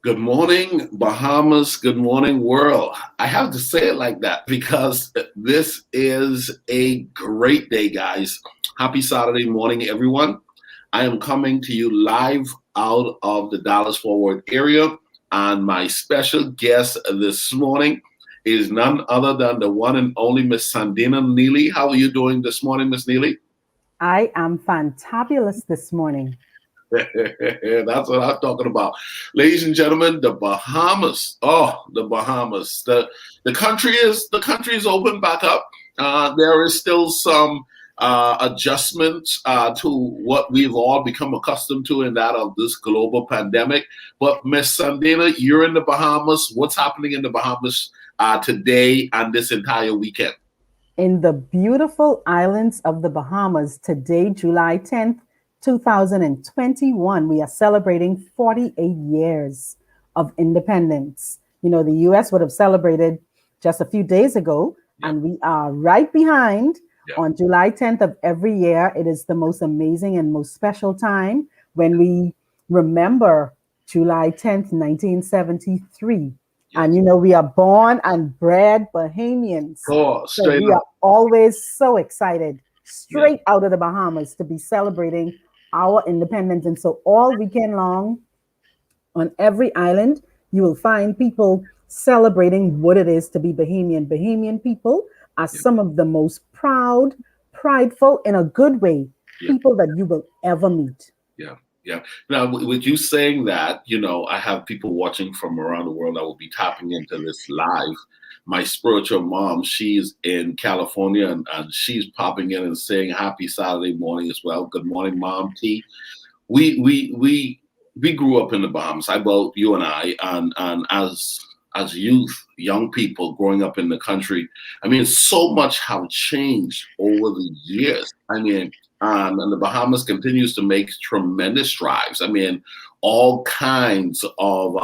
Good morning, Bahamas. Good morning, world. I have to say it like that because this is a great day, guys. Happy Saturday morning, everyone. I am coming to you live out of the Dallas Fort Worth area, and my special guest this morning is none other than the one and only Miss Sandena Neely. How are you doing this morning, Miss Neely? I am fantabulous this morning. That's what I'm talking about. Ladies and gentlemen, the Bahamas. Oh, the Bahamas. The country is open back up. There is still some adjustments to what we've all become accustomed to in that of this global pandemic. But Miss Sandina, you're in the Bahamas. What's happening in the Bahamas today and this entire weekend? In the beautiful islands of the Bahamas, today, July 10th, 2021, we are celebrating 48 years of independence. The US would have celebrated just a few days ago, Yep. and we are right behind Yep. on July 10th of every year. It is the most amazing and most special time when we remember July 10th, 1973. And Yes. we are born and bred Bahamians. Oh, So straight we are up. always so excited, Yeah. straight out of the Bahamas, to be celebrating our independence. And so all weekend long, on every island, you will find people celebrating what it is to be Bahamian. Bahamian people are Yeah. some of the most proud, prideful, in a good way, Yeah. people that you will ever meet. Yeah, yeah. Now, with you saying that, I have people watching from around the world that will be tapping into this live. My spiritual mom, she's in California, and she's popping in and saying happy Saturday morning as well. Good morning, Mom T. We grew up in the Bahamas. Well, you and I, and as youth, young people growing up in the country. I mean, so much have changed over the years. I mean, and the Bahamas continues to make tremendous strides. I mean, all kinds of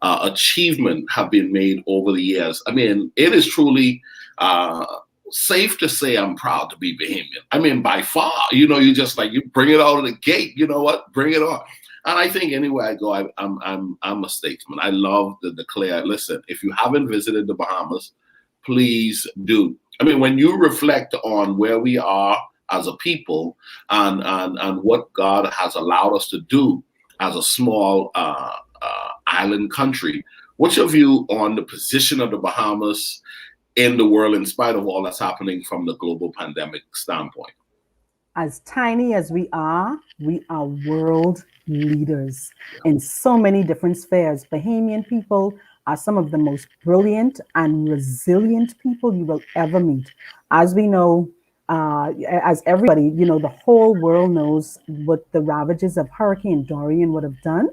achievement have been made over the years. I mean, it is truly safe to say I'm proud to be Bahamian. I mean, by far, you just like you bring it out of the gate. You know what? Bring it on. And I think anywhere I go, I'm a statesman. I love to declare. Listen, if you haven't visited the Bahamas, please do. I mean, when you reflect on where we are as a people and what God has allowed us to do as a small island country, what's your view on the position of the Bahamas in the world, in spite of all that's happening from the global pandemic standpoint? As tiny as we are world leaders in so many different spheres. Bahamian people are some of the most brilliant and resilient people you will ever meet. As we know, as everybody, the whole world knows what the ravages of Hurricane Dorian would have done.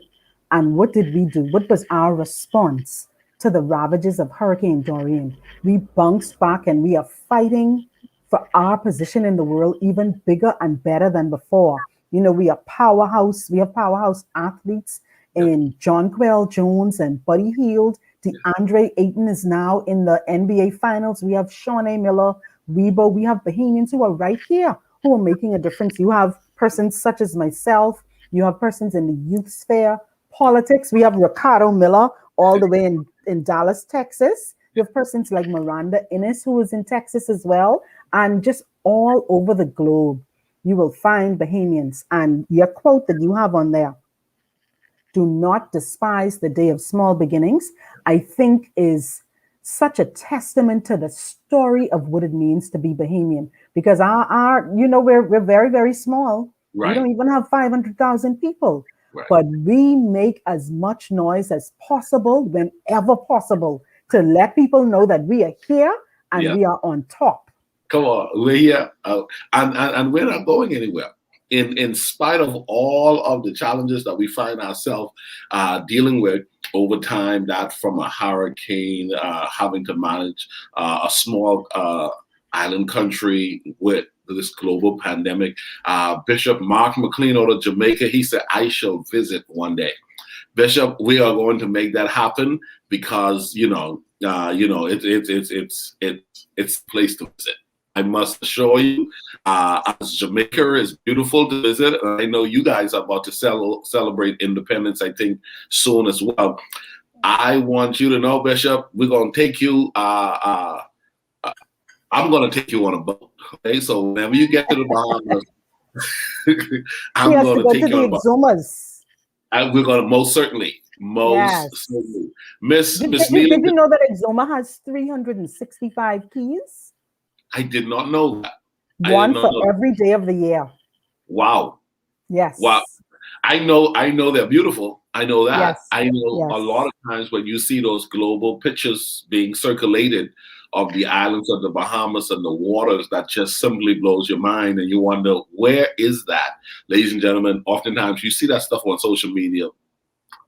And what did we do? What was our response to the ravages of Hurricane Dorian? We bounced back and we are fighting for our position in the world even bigger and better than before. We are powerhouse. We have powerhouse athletes Yeah, in John Quell Jones and Buddy Hield. yeah, DeAndre Ayton is now in the NBA Finals. We have Shawnee Miller, Rebo. We have Bahamians who are right here who are making a difference. You have persons such as myself. You have persons in the youth sphere, politics. We have Ricardo Miller all the way in Dallas, Texas. You have persons like Miranda Innes, who is in Texas as well, and just all over the globe. You will find Bahamians. And your quote that you have on there, do not despise the day of small beginnings, I think is such a testament to the story of what it means to be Bahamian. Because we're very, very small. We right, don't even have 500,000 people, right. but we make as much noise as possible whenever possible to let people know that we are here and Yeah. we are on top. Come on, we're here, and we're not going anywhere. In spite of all of the challenges that we find ourselves dealing with over time, that from a hurricane, having to manage a small island country with this global pandemic. Bishop Mark McLean out of Jamaica, he said, "I shall visit one day." Bishop, we are going to make that happen because it's a place to visit. I must assure you, as Jamaica is beautiful to visit, and I know you guys are about to celebrate independence, I think, soon as well. I want you to know, Bishop, we're going to take you, I'm going to take you on a boat. Okay, so whenever you get to the Bahamas, He I'm has to going to go to take you the on a boat. Exumas. And we're going to most certainly. Yes. Miss Did Neely. you know that Exuma has 365 keys? I did not know that. One for every day of the year. Wow. Yes. Wow. I know they're beautiful. I know that. Yes. I know Yes. a lot of times when you see those global pictures being circulated of the islands of the Bahamas and the waters, that just simply blows your mind, and you wonder, where is that? Ladies and gentlemen, oftentimes you see that stuff on social media,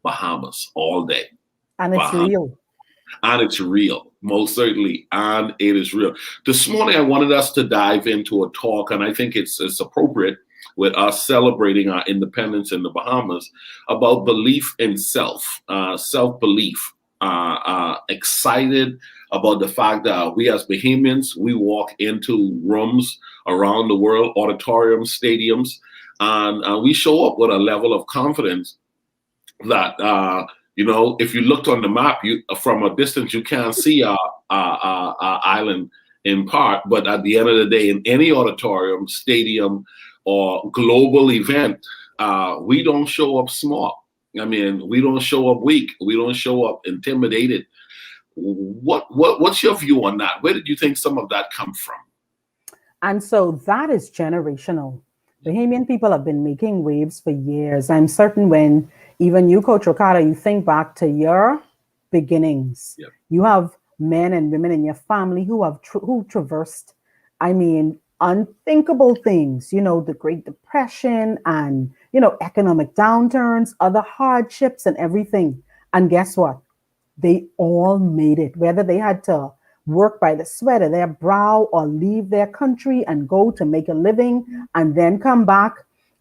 Bahamas all day. And it's Bahamas. real. And it's real, most certainly, and it is real. This morning, I wanted us to dive into a talk, and I think it's appropriate with us celebrating our independence in the Bahamas, about belief in self, self-belief. Excited about the fact that we as Bahamians, we walk into rooms around the world, auditoriums, stadiums, and we show up with a level of confidence that if you looked on the map, you from a distance you can't see our island in part, but at the end of the day, in any auditorium, stadium, or global event, we don't show up small. I mean, we don't show up weak. We don't show up intimidated. What's your view on that? Where did you think some of that come from? And so that is generational. Bahamian people have been making waves for years. I'm certain when even you, Coach Ricardo, you think back to your beginnings. Yep. You have men and women in your family who have who traversed, I mean, unthinkable things. The Great Depression and economic downturns, other hardships, and everything. And guess what? They all made it, whether they had to work by the sweat of their brow or leave their country and go to make a living and then come back.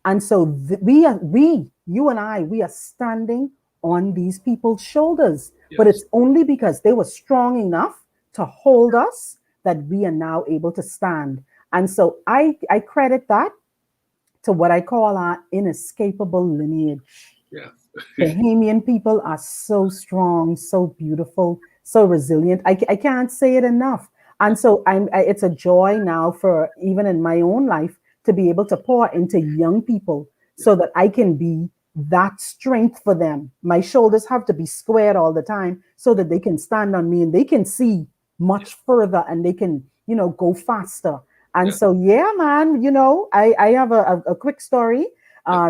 And so you and I, we are standing on these people's shoulders. Yes. But it's only because they were strong enough to hold us that we are now able to stand. And so I credit that to what I call our inescapable lineage. Yeah. Bahamian people are so strong, so beautiful, so resilient. I can't say it enough. And so it's a joy now for even in my own life to be able to pour into young people so that I can be that strength for them. My shoulders have to be squared all the time so that they can stand on me and they can see much further and they can, go faster. And so, yeah, man, I have a quick story.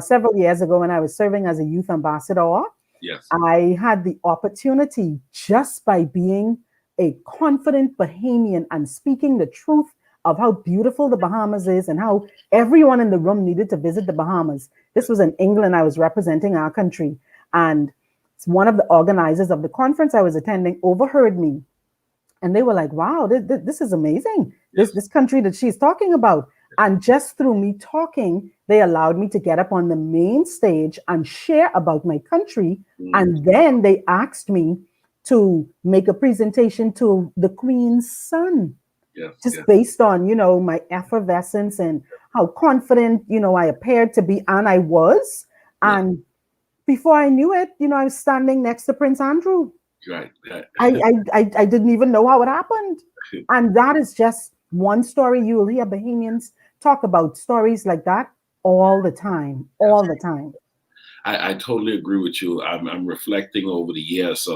Several years ago when I was serving as a youth ambassador, yes, I had the opportunity, just by being a confident Bahamian and speaking the truth of how beautiful the Bahamas is and how everyone in the room needed to visit the Bahamas. This was in England. I was representing our country. And one of the organizers of the conference I was attending overheard me. And they were like, wow, this is amazing. Yes. This country that she's talking about. And just through me talking, they allowed me to get up on the main stage and share about my country. And then they asked me to make a presentation to the Queen's son. Just based on, my effervescence and how confident, I appeared to be, and I was. And before I knew it, I was standing next to Prince Andrew. Right. I didn't even know how it happened. And that is just one story. You'll hear Bahamians talk about stories like that all the time. I totally agree with you. I'm reflecting over the years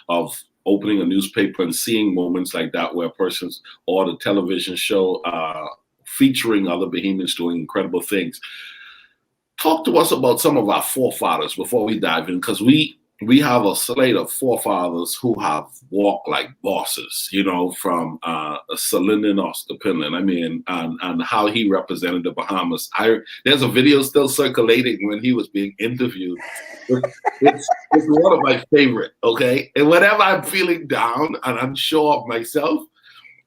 of opening a newspaper and seeing moments like that where persons or the television show featuring other Bahamians doing incredible things. Talk to us about some of our forefathers before we dive in, because we have a slate of forefathers who have walked like bosses, from Sandena to Pinland. I mean, and how he represented the Bahamas. There's a video still circulating when he was being interviewed. It's one of my favorite, okay? And whenever I'm feeling down and unsure of myself,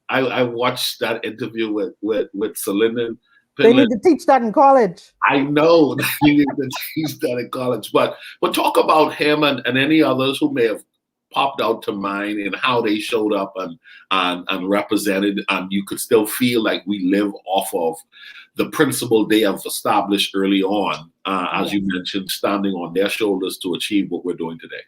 I watch that interview with Sandena. They need to teach that in college. I know you need to teach that in college, but talk about him and any others who may have popped out to mind and how they showed up and represented, and you could still feel like we live off of the principle they have established early on, as Yes. you mentioned, standing on their shoulders to achieve what we're doing today.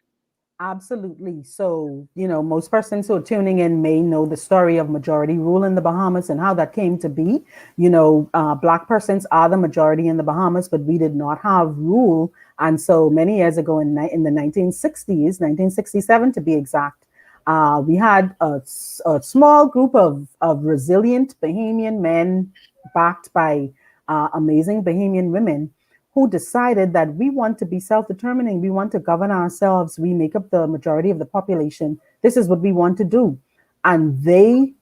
Absolutely. So, most persons who are tuning in may know the story of majority rule in the Bahamas and how that came to be. Black persons are the majority in the Bahamas, but we did not have rule. And so many years ago in the 1960s, 1967 to be exact, we had a small group of resilient Bahamian men backed by amazing Bahamian women who decided that we want to be self-determining, we want to govern ourselves, we make up the majority of the population. This is what we want to do. And they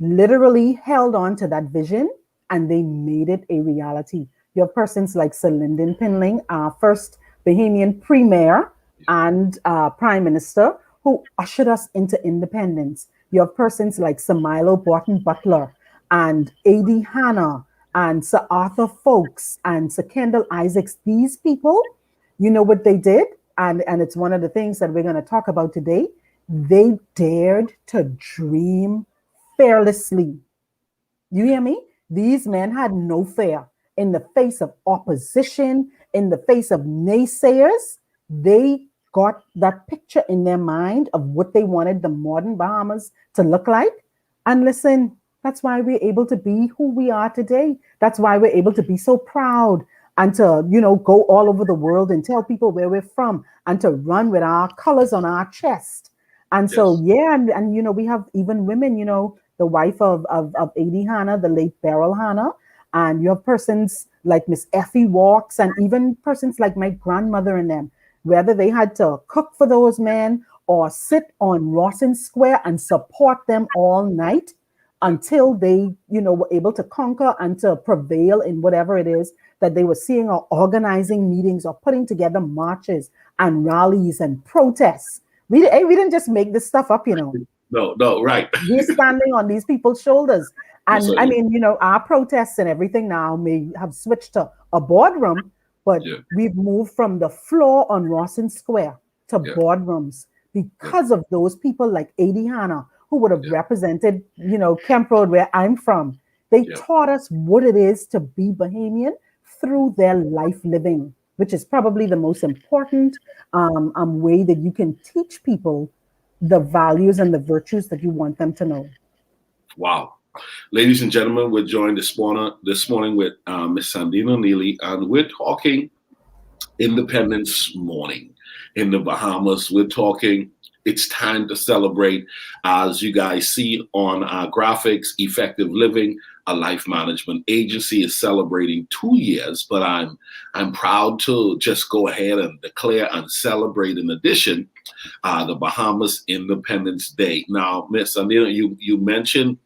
literally held on to that vision and they made it a reality. You have persons like Sir Lyndon Pinling, our first Bahamian premier and prime minister, who ushered us into independence. You have persons like Sir Milo Barton Butler and A.D. Hanna and Sir Arthur Folkes and Sir Kendall Isaacs. These people, you know what they did? And it's one of the things that we're going to talk about today. They dared to dream fearlessly. You hear me? These men had no fear in the face of opposition, in the face of naysayers. They got that picture in their mind of what they wanted the modern Bahamas to look like. And listen, that's why we're able to be who we are today. That's why we're able to be so proud and to, go all over the world and tell people where we're from and to run with our colors on our chest. And so, Yes. yeah, and we have even women, the wife of A.D. Hanna, the late Beryl Hanna, and you have persons like Miss Effie Walks, and even persons like my grandmother and them, whether they had to cook for those men or sit on Rawson Square and support them all night until they, were able to conquer and to prevail in whatever it is that they were seeing, or organizing meetings or putting together marches and rallies and protests. We didn't just make this stuff up. No, right. We're standing on these people's shoulders. Yes, And I mean, our protests and everything now may have switched to a boardroom, but yeah, we've moved from the floor on Rawson Square to yeah, boardrooms yeah, because of those people like A.D. Hanna, who would have yeah, represented, Kemp Road, where I'm from. They yeah. taught us what it is to be Bahamian through their life living, which is probably the most important way that you can teach people the values and the virtues that you want them to know. Wow. Ladies and gentlemen, we're joined this morning with Miss Sandena Neely, and we're talking Independence Morning in the Bahamas. We're talking it's time to celebrate. As you guys see on our graphics, Effective Living, a life management agency, is celebrating 2 years, but I'm proud to just go ahead and declare and celebrate in addition the Bahamas Independence Day. Now, Miss Sandena, you mentioned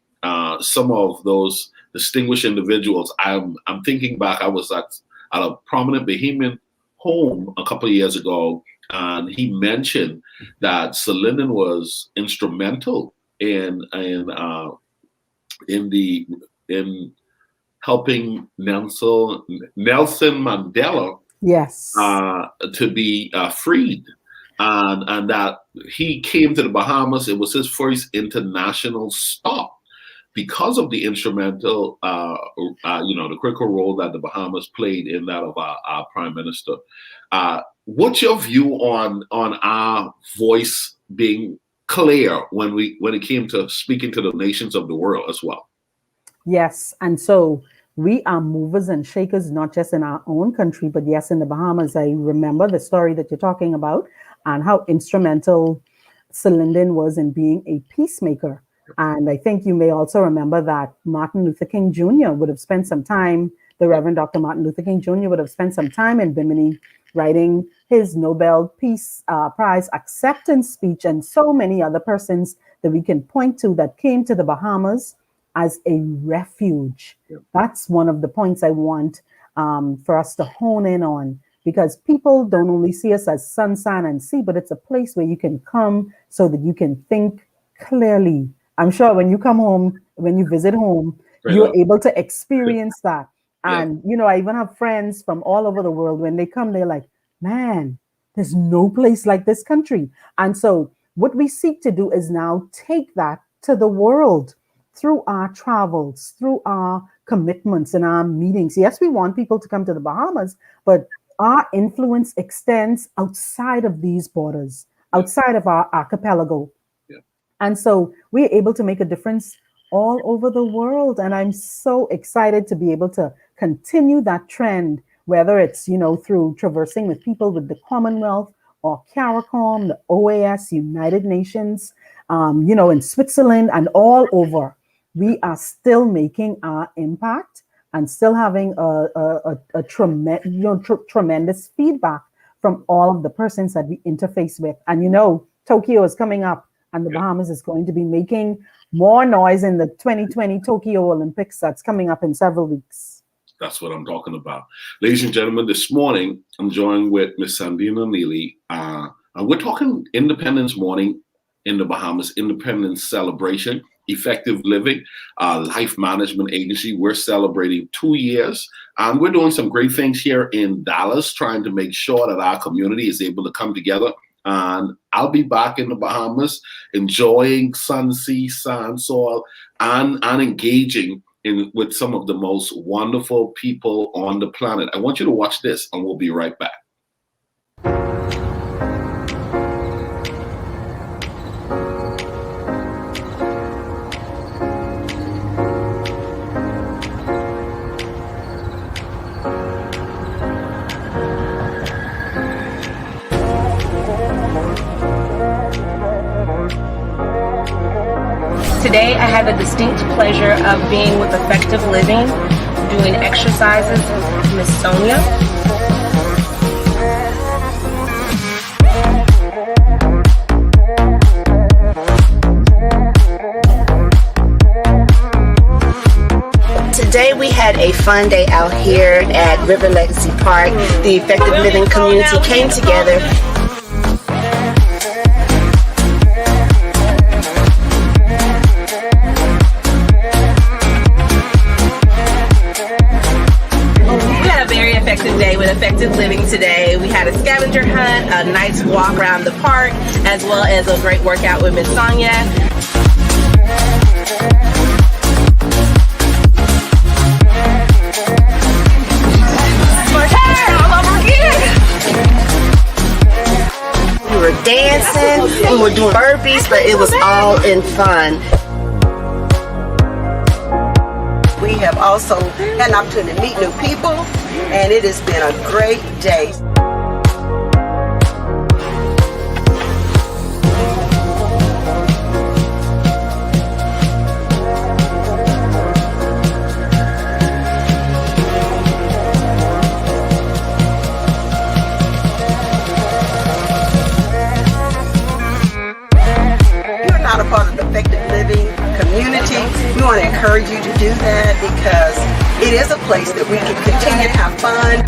some of those distinguished individuals. I'm thinking back. I was at a prominent Bahamian home a couple of years ago, and he mentioned that Sir Lyndon was instrumental in helping Nelson Mandela Yes. to be freed, and that he came to the Bahamas. It was his first international stop because of the instrumental, the critical role that the Bahamas played in that of our prime minister. What's your view on our voice being clear when it came to speaking to the nations of the world as well? Yes. And so we are movers and shakers, not just in our own country, but yes, in the Bahamas. I remember the story that you're talking about and how instrumental Sir Lyndon was in being a peacemaker. And I think you may also remember that Martin Luther King Jr. would have spent some time, the Reverend Dr. Martin Luther King Jr. would have spent some time in Bimini writing his Nobel Peace Prize acceptance speech, and so many other persons that we can point to that came to the Bahamas as a refuge. Yeah. That's one of the points I want for us to hone in on, because people don't only see us as sun, sand, and sea, but it's a place where you can come so that you can think clearly. I'm sure when you come home, when you visit home, Right you're on. able to experience that. Yeah. And, I even have friends from all over the world. When they come, they're like, man, there's no place like this country. And so what we seek to do is now take that to the world through our travels, through our commitments and our meetings. Yes, we want people to come to the Bahamas, but our influence extends outside of these borders, outside of our archipelago. Yeah. And so we're able to make a difference all over the world. And I'm so excited to be able to continue that trend, whether it's, through traversing with people with the Commonwealth or CARICOM, the OAS, United Nations, in Switzerland and all over. We are still making our impact and still having a tremendous feedback from all of the persons that we interface with. And Tokyo is coming up, and the Bahamas is going to be making more noise in the 2020 Tokyo Olympics that's coming up in several weeks. That's what I'm talking about. Ladies and gentlemen, this morning I'm joined with Miss Sandena Neely. And we're talking Independence Morning in the Bahamas, Independence Celebration, Effective Living, Life Management Agency. We're celebrating 2 years, and we're doing some great things here in Dallas, trying to make sure that our community is able to come together. And I'll be back in the Bahamas, enjoying sun, sea, sand, soil, and engaging with some of the most wonderful people on the planet. I want you to watch this, and we'll be right back. Today, I had the distinct pleasure of being with Effective Living, doing exercises with Miss Sonia. Today we had a fun day out here at River Legacy Park. The Effective Living community came together. Day with Effective Living today. We had a scavenger hunt, a nice walk around the park, as well as a great workout with Miss Sonia. We were dancing, we were doing burpees, but it was all in fun. We have also had an opportunity to meet new people, and it has been a great day. If you're not a part of the Effective Living community, we want to encourage you to do that, because it is a place that we can continue to have fun.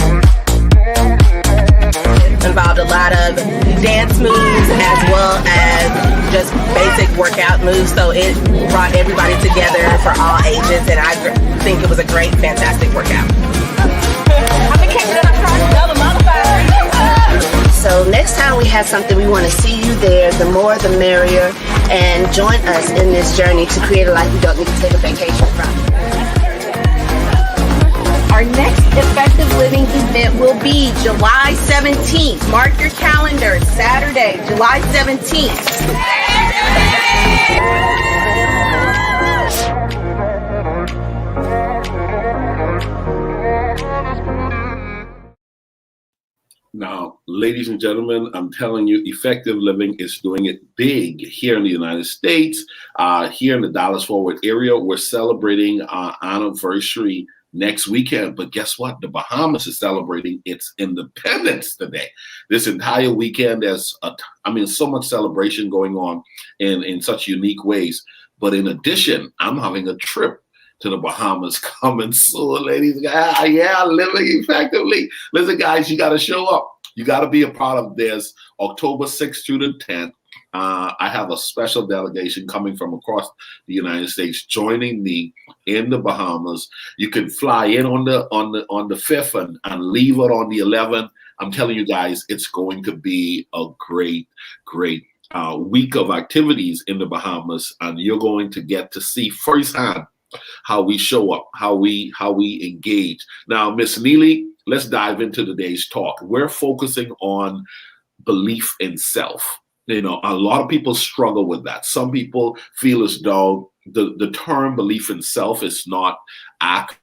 Involved a lot of dance moves as well as just basic workout moves, so it brought everybody together for all ages, and I think it was a great, fantastic workout. So next time we have something, we want to see you there. The more the merrier, and join us in this journey to create a life you don't need to take a vacation from. Our next Effective Living event will be July 17th. Mark your calendar, Saturday, July 17th. Now, ladies and gentlemen, I'm telling you, Effective Living is doing it big here in the United States. Here in the Dallas-Fort Worth area, we're celebrating our anniversary next weekend. But guess what? The Bahamas is celebrating its independence today. This entire weekend, there's so much celebration going on in such unique ways. But in addition, I'm having a trip to the Bahamas coming soon, ladies. Yeah, living effectively. Listen, guys, you got to show up. You got to be a part of this. October 6th through the 10th. I have a special delegation coming from across the United States joining me in the Bahamas. You can fly in on the 5th and leave it on the 11th. I'm telling you guys, it's going to be a great week of activities in the Bahamas, and you're going to get to see firsthand how we show up, how we engage. Now, Miss Neely, let's dive into today's talk. We're focusing on belief in self. You know, a lot of people struggle with that. Some people feel as though the term belief in self is not accurate,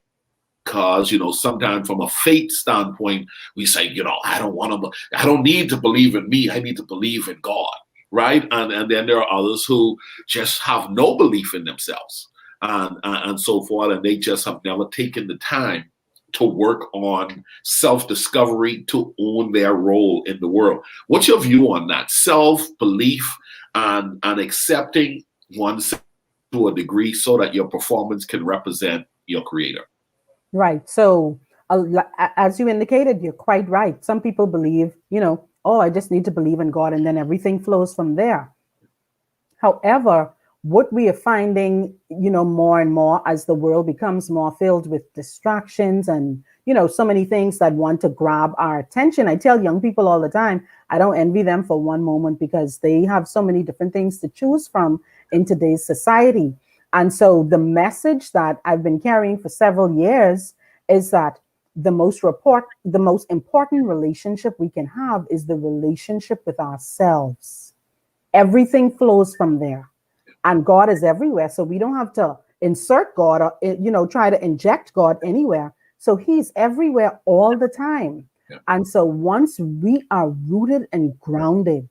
because, you know, sometimes from a faith standpoint, we say, you know, I don't need to believe in me. I need to believe in God, right? And then there are others who just have no belief in themselves, and so forth, and they just have never taken the time to work on self-discovery, to own their role in the world. What's your view on that? Self-belief and accepting oneself to a degree so that your performance can represent your creator. Right. So, as you indicated, you're quite right. Some people believe, you know, oh, I just need to believe in God, and then everything flows from there. However, what we are finding, you know, more and more as the world becomes more filled with distractions and, you know, so many things that want to grab our attention. I tell young people all the time, I don't envy them for one moment, because they have so many different things to choose from in today's society. And so the message that I've been carrying for several years is that the most important relationship we can have is the relationship with ourselves. Everything flows from there. And God is everywhere. So we don't have to insert God or, you know, try to inject God anywhere. So he's everywhere all the time. Yeah. And so once we are rooted and grounded,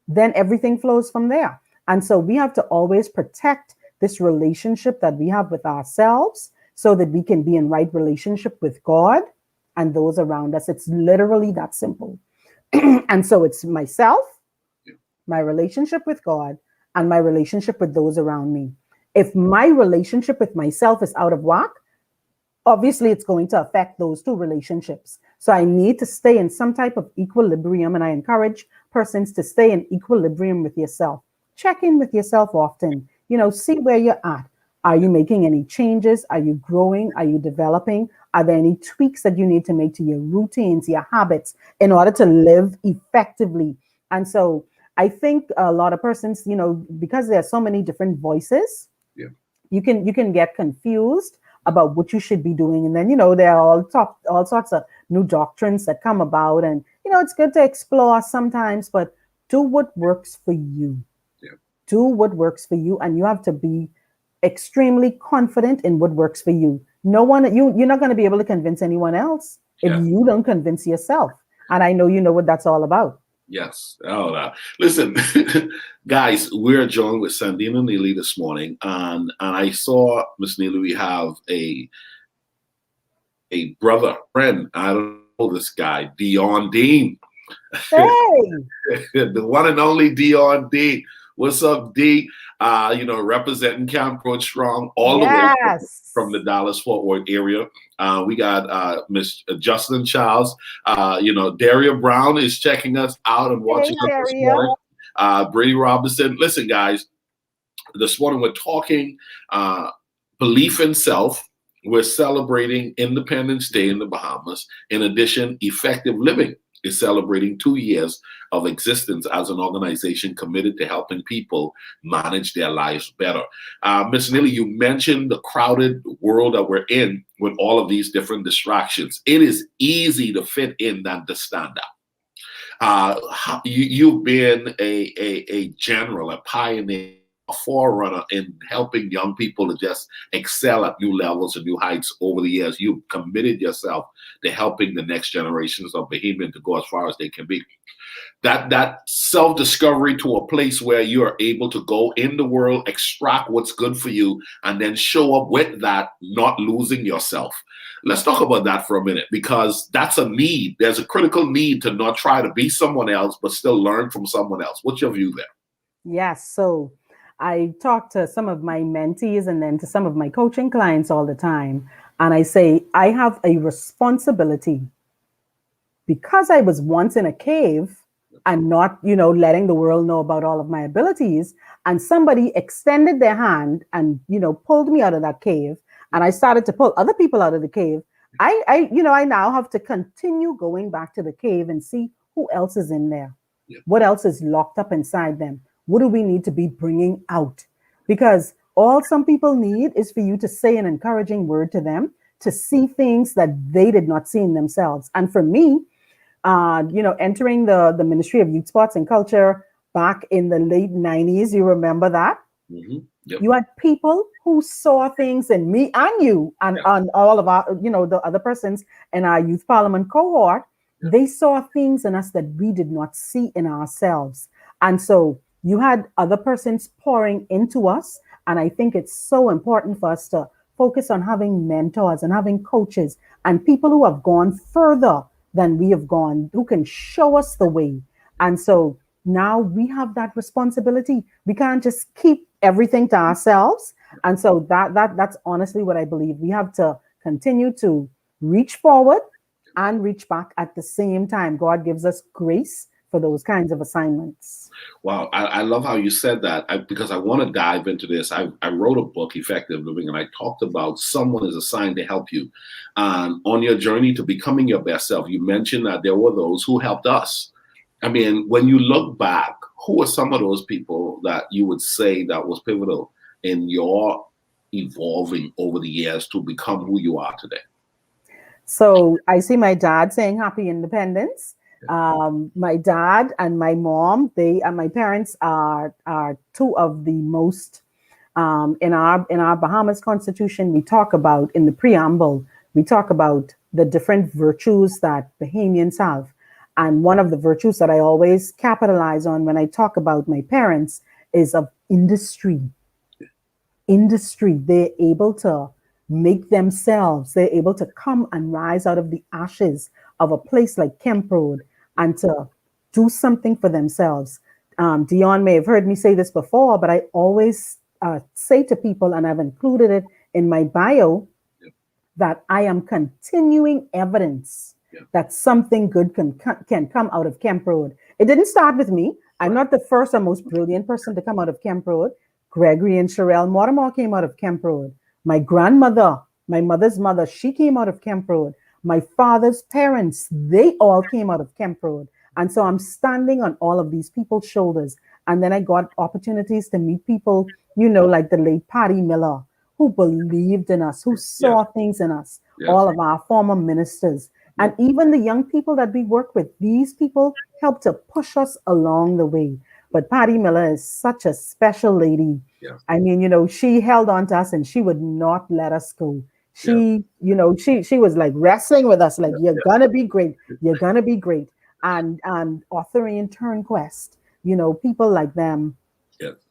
then everything flows from there. And so we have to always protect this relationship that we have with ourselves so that we can be in right relationship with God and those around us. It's literally that simple. And so it's myself, my relationship with God, and my relationship with those around me. If my relationship with myself is out of whack, obviously it's going to affect those two relationships. So I need to stay in some type of equilibrium, and I encourage persons to stay in equilibrium with yourself. Check in with yourself often. You know, see where you're at. Are you making any changes? Are you growing? Are you developing? Are there any tweaks that you need to make to your routines, your habits, in order to live effectively? And so I think a lot of persons, you know, because there are so many different voices, yeah, you can get confused about what you should be doing. And then, you know, there are all sorts of new doctrines that come about. And, you know, it's good to explore sometimes, but do what works for you. Yeah. Do what works for you. And you have to be extremely confident in what works for you. No one, you're not going to be able to convince anyone else if you don't convince yourself. And I know you know what that's all about. Yes. Oh, no. Listen, guys, we're joined with Sandena and Neely this morning, and I saw, Miss Neely, we have a brother, friend. I don't know this guy, Dion Dean. Hey, The one and only Dion Dean. What's up, D? You know, representing Camp Road Strong all the way from the Dallas-Fort Worth area. We got Miss Justin Childs. You know, Daria Brown is checking us out and watching us this morning. Brady Robinson. Listen, guys, this morning we're talking belief in self. We're celebrating Independence Day in the Bahamas. In addition, Effective Living is celebrating 2 years of existence as an organization committed to helping people manage their lives better. Ms. Neely, you mentioned the crowded world that we're in with all of these different distractions. It is easy to fit in than to stand out. You've been a general, a pioneer, a forerunner in helping young people to just excel at new levels and new heights over the years. You've committed yourself to helping the next generations of Bahamian to go as far as they can be. That self-discovery to a place where you are able to go in the world, extract what's good for you, and then show up with that, not losing yourself. Let's talk about that for a minute, because that's a need. There's a critical need to not try to be someone else, but still learn from someone else. What's your view there? Yes. So I talk to some of my mentees and then to some of my coaching clients all the time. And I say, I have a responsibility, because I was once in a cave and not, you know, letting the world know about all of my abilities. And somebody extended their hand and, you know, pulled me out of that cave. And I started to pull other people out of the cave. I now have to continue going back to the cave and see who else is in there. What else is locked up inside them? What do we need to be bringing out? Because all some people need is for you to say an encouraging word to them, to see things that they did not see in themselves. And for me, entering the Ministry of Youth, Sports, and Culture back in the late 90s, you remember that? Mm-hmm. Yep. You had people who saw things in me and you and all of our, the other persons in our youth parliament cohort. They saw things in us that we did not see in ourselves. And so you had other persons pouring into us. And I think it's so important for us to focus on having mentors and having coaches and people who have gone further than we have gone, who can show us the way. And so now we have that responsibility. We can't just keep everything to ourselves. And so that's honestly what I believe. We have to continue to reach forward and reach back at the same time. God gives us grace for those kinds of assignments. Wow, I love how you said that because I want to dive into this. I wrote a book, Effective Living, and I talked about someone is assigned to help you on your journey to becoming your best self. You mentioned that there were those who helped us. I mean, when you look back, who are some of those people that you would say that was pivotal in your evolving over the years to become who you are today? So I see my dad saying Happy Independence. My dad and my mom, my parents are two of the most in our Bahamas Constitution. We talk about in the preamble. We talk about the different virtues that Bahamians have, and one of the virtues that I always capitalize on when I talk about my parents is of industry. Industry. They're able to make themselves. They're able to come and rise out of the ashes of a place like Kemp Road and to do something for themselves. Dion may have heard me say this before, but I always say to people, and I've included it in my bio, that I am continuing evidence that something good can come out of Kemp Road. It didn't start with me. I'm not the first or most brilliant person to come out of Kemp Road. Gregory and Sherelle Mortimer came out of Kemp Road. My grandmother, my mother's mother, she came out of Kemp Road. My father's parents, they all came out of Kemp Road. And so I'm standing on all of these people's shoulders. And then I got opportunities to meet people, like the late Patty Miller, who believed in us, who saw things in us, all of our former ministers, and even the young people that we work with. These people helped to push us along the way. But Patty Miller is such a special lady. I mean, she held on to us and she would not let us go. She was like wrestling with us, like, you're gonna be great. You're gonna be great. And Authorian Turnquest, people like them,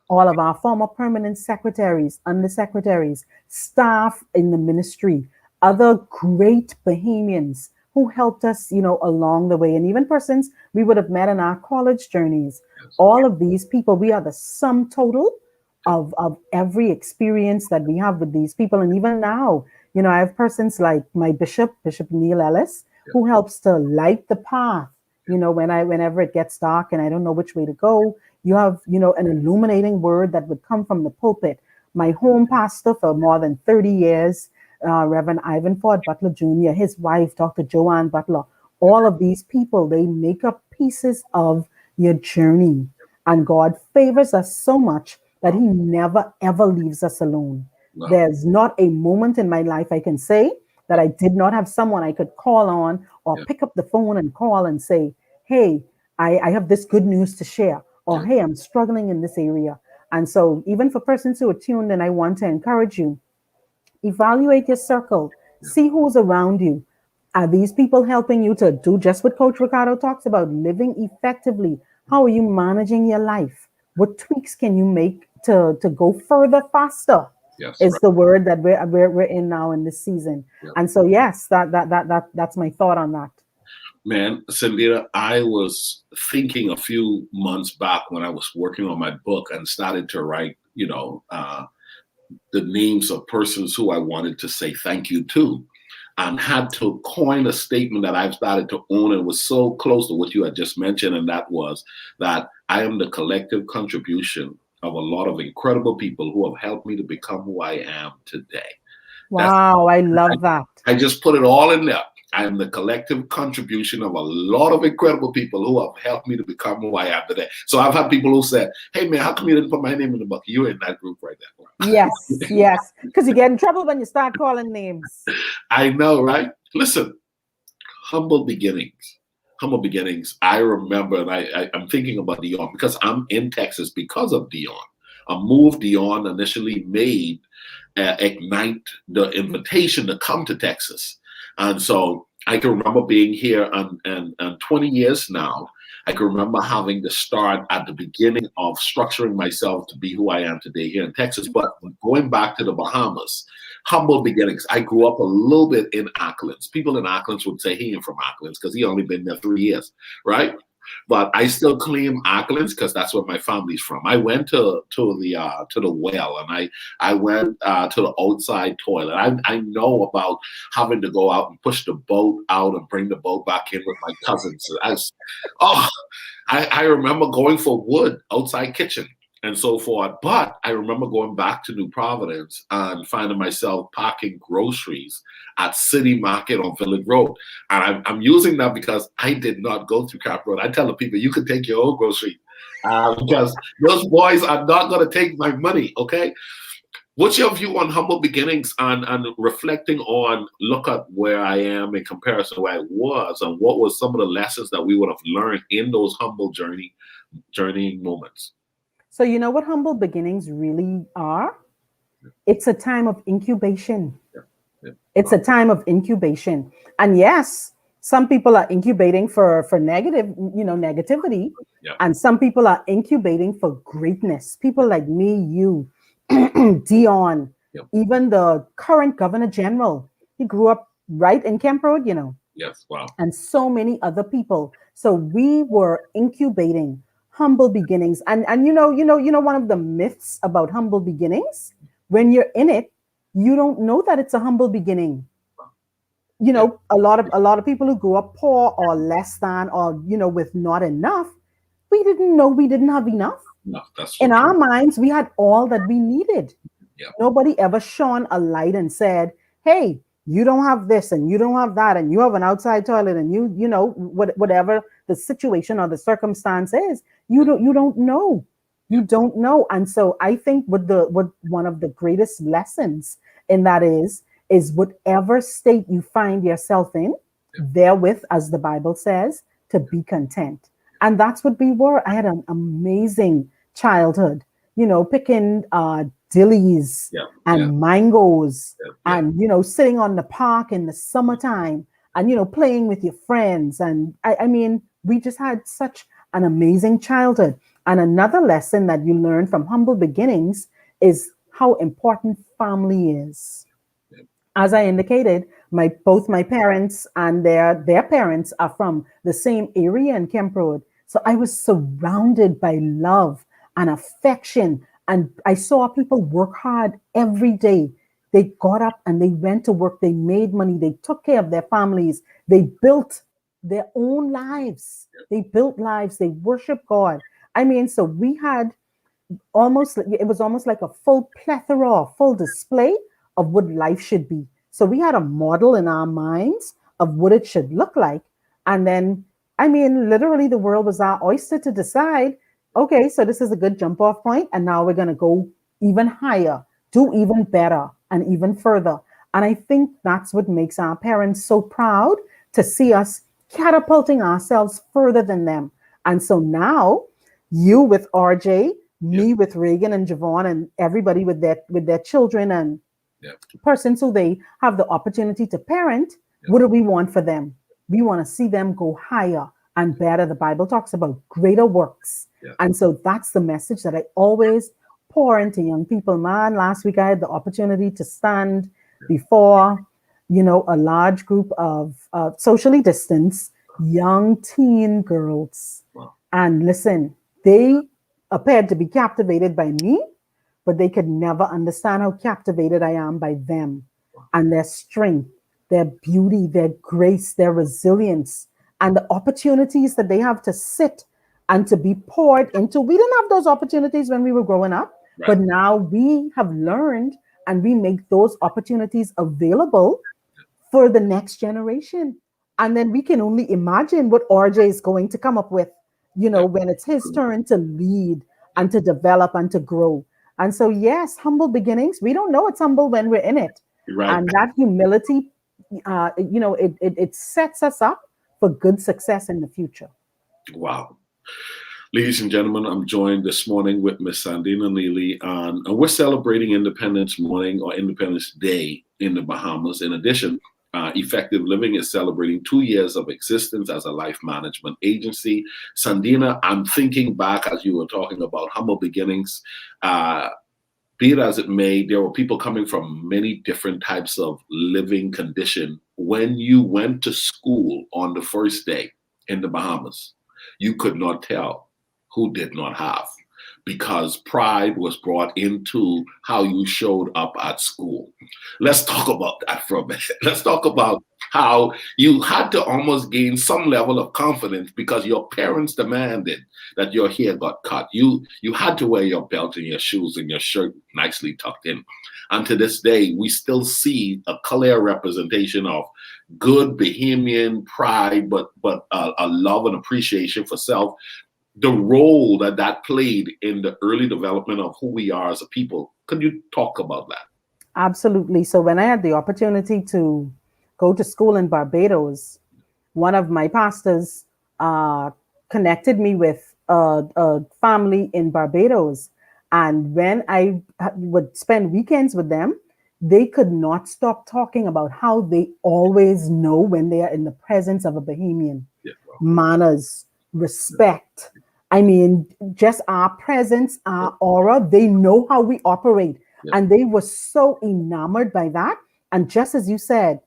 all of our former permanent secretaries, undersecretaries, staff in the ministry, other great Bahamians who helped us, along the way, and even persons we would have met in our college journeys. All of these people, we are the sum total of every experience that we have with these people. And even now, I have persons like my Bishop Neil Ellis, who helps to light the path, whenever it gets dark and I don't know which way to go. You have, an illuminating word that would come from the pulpit. My home pastor for more than 30 years, Reverend Ivan Ford Butler Jr., his wife, Dr. Joanne Butler, all of these people, they make up pieces of your journey. And God favors us so much that he never, ever leaves us alone. No. There's not a moment in my life I can say that I did not have someone I could call on or pick up the phone and call and say, hey, I have this good news to share, or hey, I'm struggling in this area. And so even for persons who are tuned, and I want to encourage you, evaluate your circle, see who's around you. Are these people helping you to do just what Coach Ricardo talks about, living effectively? How are you managing your life? What tweaks can you make to go further faster? Is the word that we're in now in this season. And so yes, that's my thought on that. Man, Sandena, I was thinking a few months back when I was working on my book and started to write, the names of persons who I wanted to say thank you to, and had to coin a statement that I've started to own, and was so close to what you had just mentioned, and that was that I am the collective contribution of a lot of incredible people who have helped me to become who I am today. Wow, I love that. I just put it all in there. I am the collective contribution of a lot of incredible people who have helped me to become who I am today. So I've had people who said, "Hey man, how come you didn't put my name in the book?" You're in that group right there. Yes, yes. Because you get in trouble when you start calling names. I know, right? Listen, humble beginnings. Humble beginnings. I remember, and I'm thinking about Dion because I'm in Texas because of Dion. A move Dion initially made ignite the invitation to come to Texas. And so I can remember being here and 20 years now. I can remember having to start at the beginning of structuring myself to be who I am today here in Texas. But going back to the Bahamas, humble beginnings. I grew up a little bit in Auckland. People in Auckland would say he ain't from Auckland because he only been there 3 years, right? But I still claim Auckland because that's where my family's from. I went to the well, and I went to the outside toilet. I know about having to go out and push the boat out and bring the boat back in with my cousins. I remember going for wood outside kitchen and so forth. But I remember going back to New Providence and finding myself packing groceries at City Market on Village Road. And I'm using that because I did not go through Cap Road. I tell the people, you can take your own groceries because those boys are not going to take my money, okay? What's your view on humble beginnings and reflecting on, look at where I am in comparison to where I was, and what was some of the lessons that we would have learned in those humble journeying moments? So you know what humble beginnings really are? It's a time of incubation. It's a time of incubation. And yes, some people are incubating for negativity. And some people are incubating for greatness. People like me, you, Dion, even the current Governor General. He grew up right in Camp Road, Yes, wow. And so many other people. So we were incubating humble beginnings. And one of the myths about humble beginnings, when you're in it, you don't know that it's a humble beginning. A lot of people who grew up poor or less than, or with not enough, we didn't know we didn't have enough. No, that's so in true. our minds, we had all that we needed. Yeah. Nobody ever shone a light and said, "Hey, you don't have this and you don't have that, and you have an outside toilet, and whatever the situation or the circumstance is, you don't know. You don't know." And so I think what one of the greatest lessons in that is whatever state you find yourself in, therewith, as the Bible says, to be content. And that's what we were. I had an amazing childhood, picking dillies and mangoes and, sitting on the park in the summertime and, playing with your friends. And I mean, we just had such an amazing childhood. And another lesson that you learn from humble beginnings is how important family is. As I indicated, both my parents and their parents are from the same area in Kemp Road. So I was surrounded by love and affection. And I saw people work hard every day. They got up and they went to work. They made money. They took care of their families. They built their own lives. They built lives. They worshiped God. I mean, so we had it was almost like a full plethora, full display of what life should be. So we had a model in our minds of what it should look like. And then, I mean, literally the world was our oyster to decide, okay, so this is a good jump off point, and now we're going to go even higher, do even better, and even further. And I think that's what makes our parents so proud to see us catapulting ourselves further than them. And so now, you with RJ, me with Reagan and Javon, and everybody with their children and persons who they have the opportunity to parent, what do we want for them? We want to see them go higher and better. The Bible talks about greater works. And so that's the message that I always pour into young people. Man, last week I had the opportunity to stand before, a large group of socially distanced young teen girls. Wow. And listen, they appeared to be captivated by me, but they could never understand how captivated I am by them and their strength, their beauty, their grace, their resilience, and the opportunities that they have to sit and to be poured into. We didn't have those opportunities when we were growing up, but now we have learned and we make those opportunities available for the next generation. And then we can only imagine what RJ is going to come up with, when it's his turn to lead and to develop and to grow. And so, yes, humble beginnings. We don't know it's humble when we're in it. Right. And that humility, it sets us up for good success in the future. Wow. Ladies and gentlemen, I'm joined this morning with Miss Sandena Neely, and we're celebrating Independence Morning or Independence Day in the Bahamas. In addition, Effective Living is celebrating 2 years of existence as a life management agency. Sandena, I'm thinking back as you were talking about humble beginnings. Be it as it may, there were people coming from many different types of living condition. When you went to school on the first day in the Bahamas, you could not tell who did not have, because pride was brought into how you showed up at school. Let's talk about that for a minute. Let's talk about how you had to almost gain some level of confidence because your parents demanded that your hair got cut. You had to wear your belt and your shoes and your shirt nicely tucked in. And to this day, we still see a clear representation of good Bahamian pride, but a love and appreciation for self. The role that played in the early development of who we are as a people. Could you talk about that? Absolutely. So when I had the opportunity to go to school in Barbados, one of my pastors connected me with a family in Barbados. And when I would spend weekends with them, they could not stop talking about how they always know when they are in the presence of a Bahamian. Yeah, well, manners, respect. I mean, just our presence, our aura, they know how we operate. Yeah. And they were so enamored by that. And just as you said,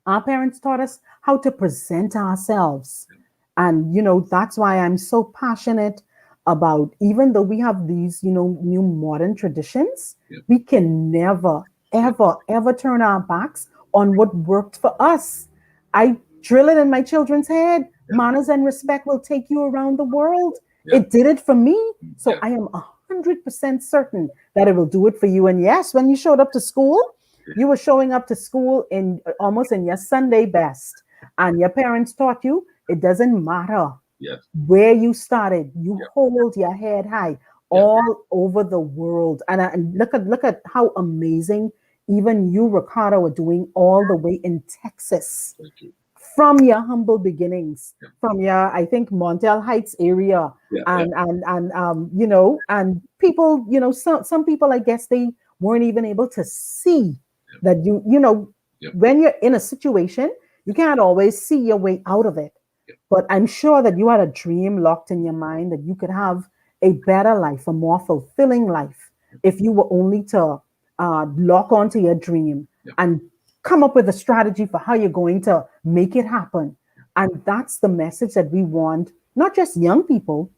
our parents taught us how to present ourselves. And, that's why I'm so passionate about, even though we have these, new modern traditions, Yeah. we can never, ever, ever turn our backs on what worked for us. I drill it in my children's head. Yeah. Manners and respect will take you around the world. Yeah. It did it for me. So Yeah. I am 100% certain that it will do it for you. And yes, when you showed up to school, you were showing up to school in almost in your Sunday best. And your parents taught you it doesn't matter Yes. where you started. You Yeah. hold your head high Yeah. all over the world. And look at how amazing even you, Ricardo, are doing all the way in Texas. Thank you. From your humble beginnings, Yeah. from your, I think, Montel Heights area, Yeah. and and people, some people, I guess, they weren't even able to see that Yeah. when you're in a situation, you can't always see your way out of it. Yeah. But I'm sure that you had a dream locked in your mind that you could have a better life, a more fulfilling life, if you were only to lock onto your dream and come up with a strategy for how you're going to make it happen. And that's the message that we want, not just young people,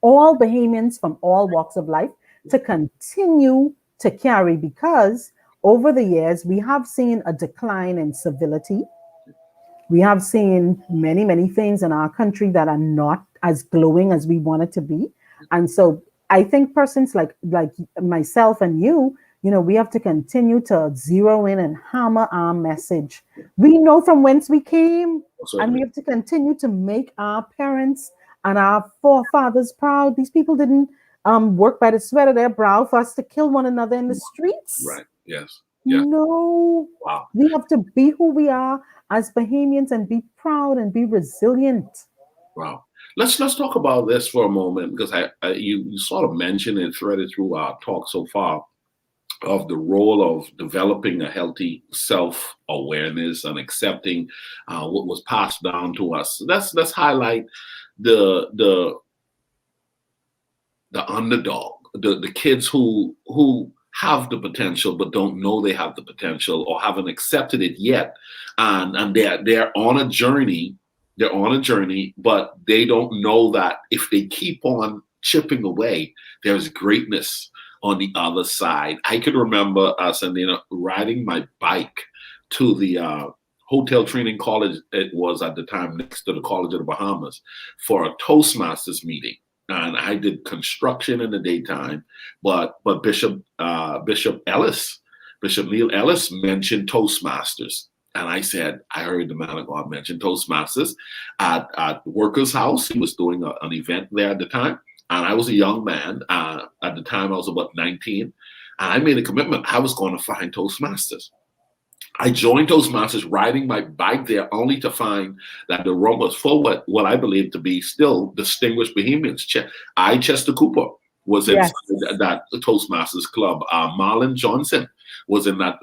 all Bahamians from all walks of life to continue to carry, because over the years, we have seen a decline in civility. We have seen many, many things in our country that are not as glowing as we want it to be. And so I think persons like myself and you, we have to continue to zero in and hammer our message. We know from whence we came, and we have to continue to make our parents and our forefathers proud. These people didn't work by the sweat of their brow for us to kill one another in the streets. Right. Yes. Yeah. No. Wow. We have to be who we are as Bahamians and be proud and be resilient. Wow. Let's talk about this for a moment, because you sort of mentioned and threaded through our talk so far of the role of developing a healthy self-awareness and accepting what was passed down to us. Let's highlight the underdog, the kids who have the potential but don't know they have the potential or haven't accepted it yet, and they're on a journey. They're on a journey, but they don't know that if they keep on chipping away, there's greatness on the other side. I can remember Sandena, riding my bike to the hotel training college. It was at the time next to the College of the Bahamas for a Toastmasters meeting. And I did construction in the daytime, but Bishop Neil Ellis mentioned Toastmasters. And I said, I heard the man of God mention Toastmasters at the Workers' House. He was doing an event there at the time. And I was a young man. At the time, I was about 19. And I made a commitment. I was going to find Toastmasters. I joined Toastmasters riding my bike there only to find that the room was full of what I believe to be still distinguished Bohemians. Chester Cooper was in Yes. that Toastmasters club. Marlon Johnson was in that,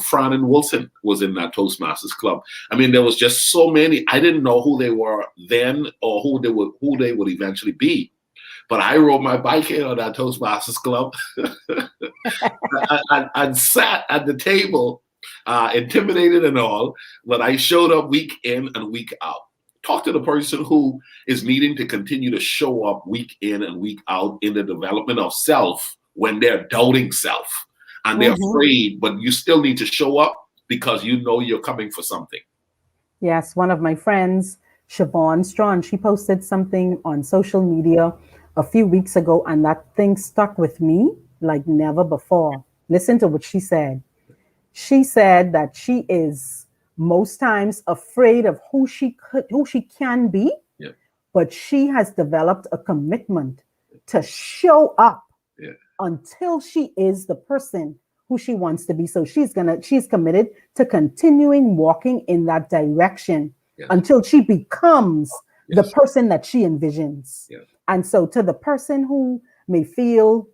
Fran and Wilson was in that Toastmasters club. I mean, there was just so many. I didn't know who they were then or who they would eventually be. But I rode my bike in on that Toastmasters club and sat at the table, intimidated and all, but I showed up week in and week out. Talk to the person who is needing to continue to show up week in and week out in the development of self when they're doubting self and they're afraid, but you still need to show up because you know you're coming for something. Yes, one of my friends, Siobhan Strawn, she posted something on social media a few weeks ago, and that thing stuck with me like never before. Listen to what she said. She said that she is most times afraid of who she can be, but she has developed a commitment to show up until she is the person who she wants to be. So she's committed to continuing walking in that direction until she becomes the person that she envisions. And so to the person who may feel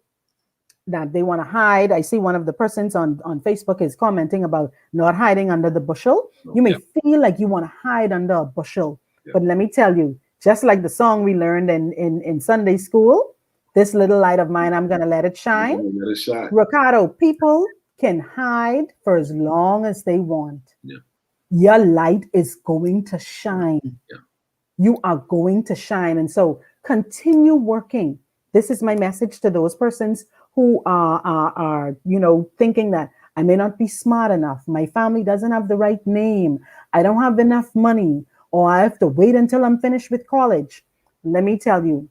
that they want to hide, I see one of the persons on Facebook is commenting about not hiding under the bushel. You may feel like you want to hide under a bushel, but let me tell you, just like the song we learned in Sunday school, this little light of mine, I'm going to let it shine. Let it shine. Ricardo, people can hide for as long as they want. Your light is going to shine. You are going to shine. And so continue working. This is my message to those persons who are thinking that I may not be smart enough. My family doesn't have the right name. I don't have enough money, or I have to wait until I'm finished with college. Let me tell you,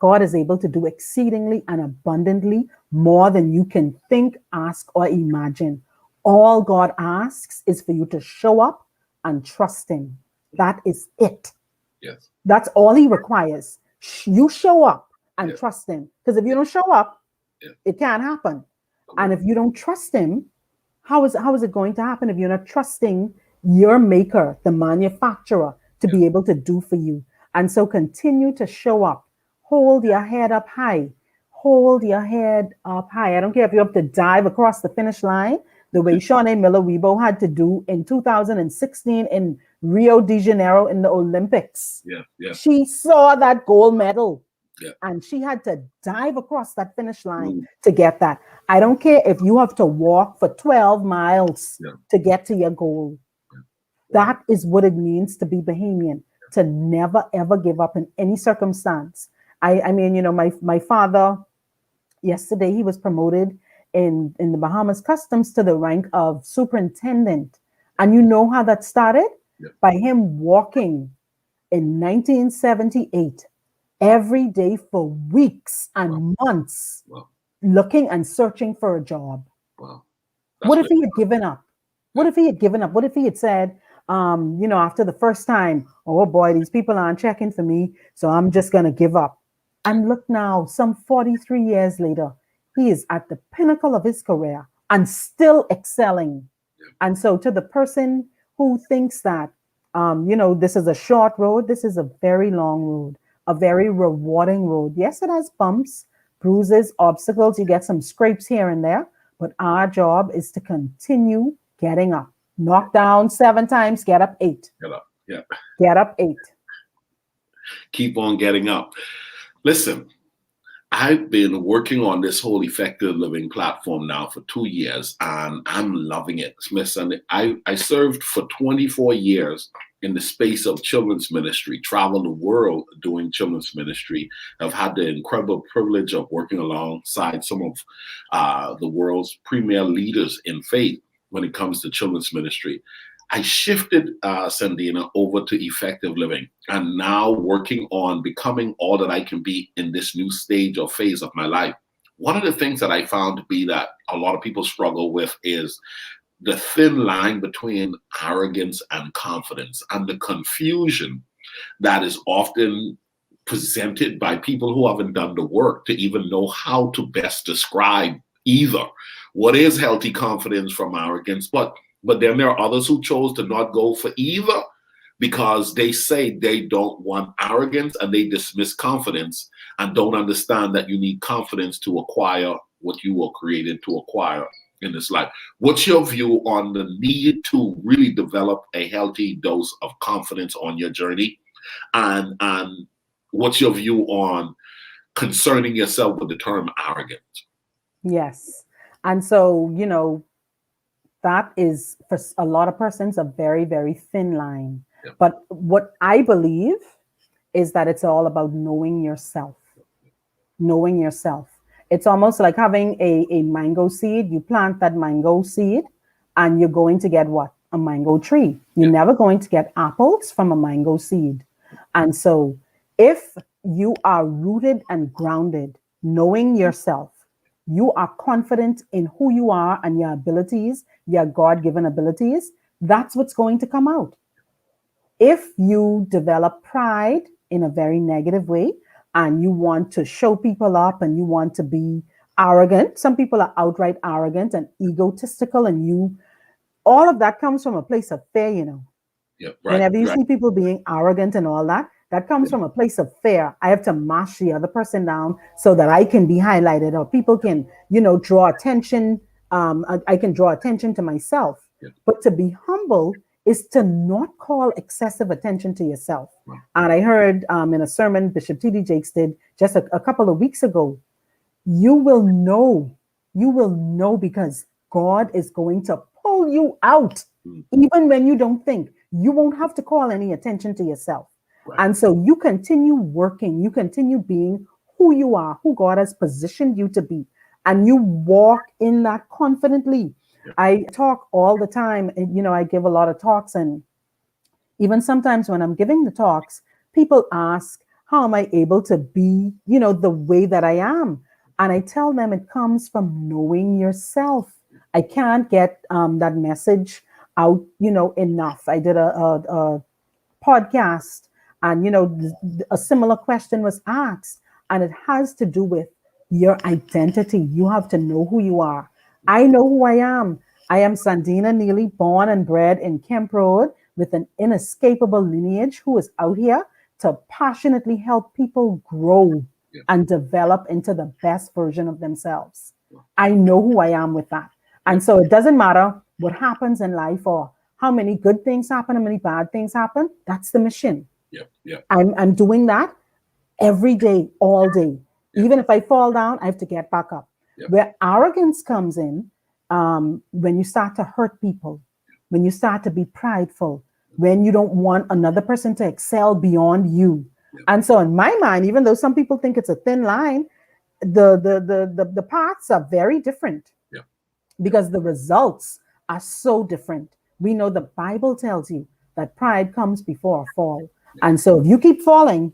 God is able to do exceedingly and abundantly more than you can think, ask, or imagine. All God asks is for you to show up and trust him. That is it. Yes. That's all he requires. You show up and trust him. Because if you don't show up, it can't happen. And if you don't trust him, how is it going to happen if you're not trusting your maker, the manufacturer, to be able to do for you? And so continue to show up. Hold your head up high. Hold your head up high. I don't care if you have to dive across the finish line the way Shawnee Miller-Weibo had to do in 2016 in Rio de Janeiro in the Olympics. She saw that gold medal. And she had to dive across that finish line to get that. I don't care if you have to walk for 12 miles to get to your goal. That is what it means to be Bahamian, to never, ever give up in any circumstance. I mean, my father, yesterday, he was promoted in the Bahamas Customs to the rank of superintendent. And you know how that started? By him walking in 1978. Every day for weeks and months, looking and searching for a job. What if he had given up? What if he had given up? What if he had said, after the first time, oh boy, these people aren't checking for me, so I'm just going to give up. And look now, some 43 years later, he is at the pinnacle of his career and still excelling. And so to the person who thinks that, this is a short road, this is a very long road. A very rewarding road. Yes, it has bumps, bruises, obstacles. You get some scrapes here and there, but our job is to continue getting up. Knock down 7 times, get up 8. Get up, Get up 8. Keep on getting up. Listen, I've been working on this whole effective living platform now for 2 years, and I'm loving it. Listen, I served for 24 years in the space of children's ministry, traveled the world doing children's ministry. I've had the incredible privilege of working alongside some of the world's premier leaders in faith when it comes to children's ministry. I shifted Sandena over to effective living and now working on becoming all that I can be in this new stage or phase of my life. One of the things that I found to be that a lot of people struggle with is the thin line between arrogance and confidence, and the confusion that is often presented by people who haven't done the work to even know how to best describe either what is healthy confidence from arrogance. But then there are others who chose to not go for either because they say they don't want arrogance, and they dismiss confidence and don't understand that you need confidence to acquire what you were created to acquire in this life. What's your view on the need to really develop a healthy dose of confidence on your journey? And what's your view on concerning yourself with the term arrogant? Yes. And so, that is for a lot of persons a very, very thin line. Yeah. But what I believe is that it's all about knowing yourself. Knowing yourself. It's almost like having a mango seed. You plant that mango seed and you're going to get what? A mango tree. You're never going to get apples from a mango seed. And so if you are rooted and grounded, knowing yourself, you are confident in who you are and your abilities, your God-given abilities, that's what's going to come out. If you develop pride in a very negative way, and you want to show people up and you want to be arrogant, some people are outright arrogant and egotistical, and all of that comes from a place of fear, Right, whenever you see people being arrogant and all that, that comes from a place of fear. I have to mash the other person down so that I can be highlighted, or people can, draw attention. I can draw attention to myself. But to be humble is to not call excessive attention to yourself. Right. And I heard in a sermon Bishop T.D. Jakes did just a couple of weeks ago, you will know because God is going to pull you out, even when you don't think. You won't have to call any attention to yourself. Right. And so you continue working, you continue being who you are, who God has positioned you to be, and you walk in that confidently. I talk all the time, and, I give a lot of talks, and even sometimes when I'm giving the talks, people ask, how am I able to be, the way that I am? And I tell them it comes from knowing yourself. I can't get that message out, enough. I did a podcast, and, a similar question was asked, and it has to do with your identity. You have to know who you are. I know who I am. I am Sandena Neely, born and bred in Kemp Road with an inescapable lineage, who is out here to passionately help people grow and develop into the best version of themselves. I know who I am with that. And so it doesn't matter what happens in life or how many good things happen, how many bad things happen. That's the mission. I'm doing that every day, all day. Even if I fall down, I have to get back up. Where arrogance comes in, when you start to hurt people, when you start to be prideful, when you don't want another person to excel beyond you. And so in my mind, even though some people think it's a thin line, the paths are very different because the results are so different. We know the Bible tells you that pride comes before a fall. And so if you keep falling,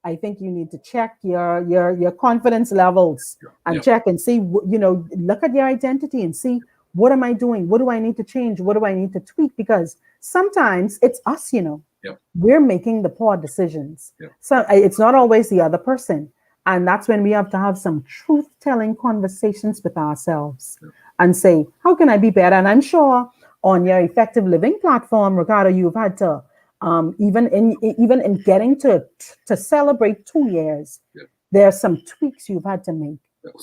I think you need to check your confidence levels and check and see, look at your identity and see, what am I doing? What do I need to change? What do I need to tweak? Because sometimes it's us, we're making the poor decisions. So it's not always the other person. And that's when we have to have some truth-telling conversations with ourselves and say, how can I be better? And I'm sure on your Effective Living platform, Ricardo, you've had to, even in getting to celebrate 2 years, there are some tweaks you've had to make.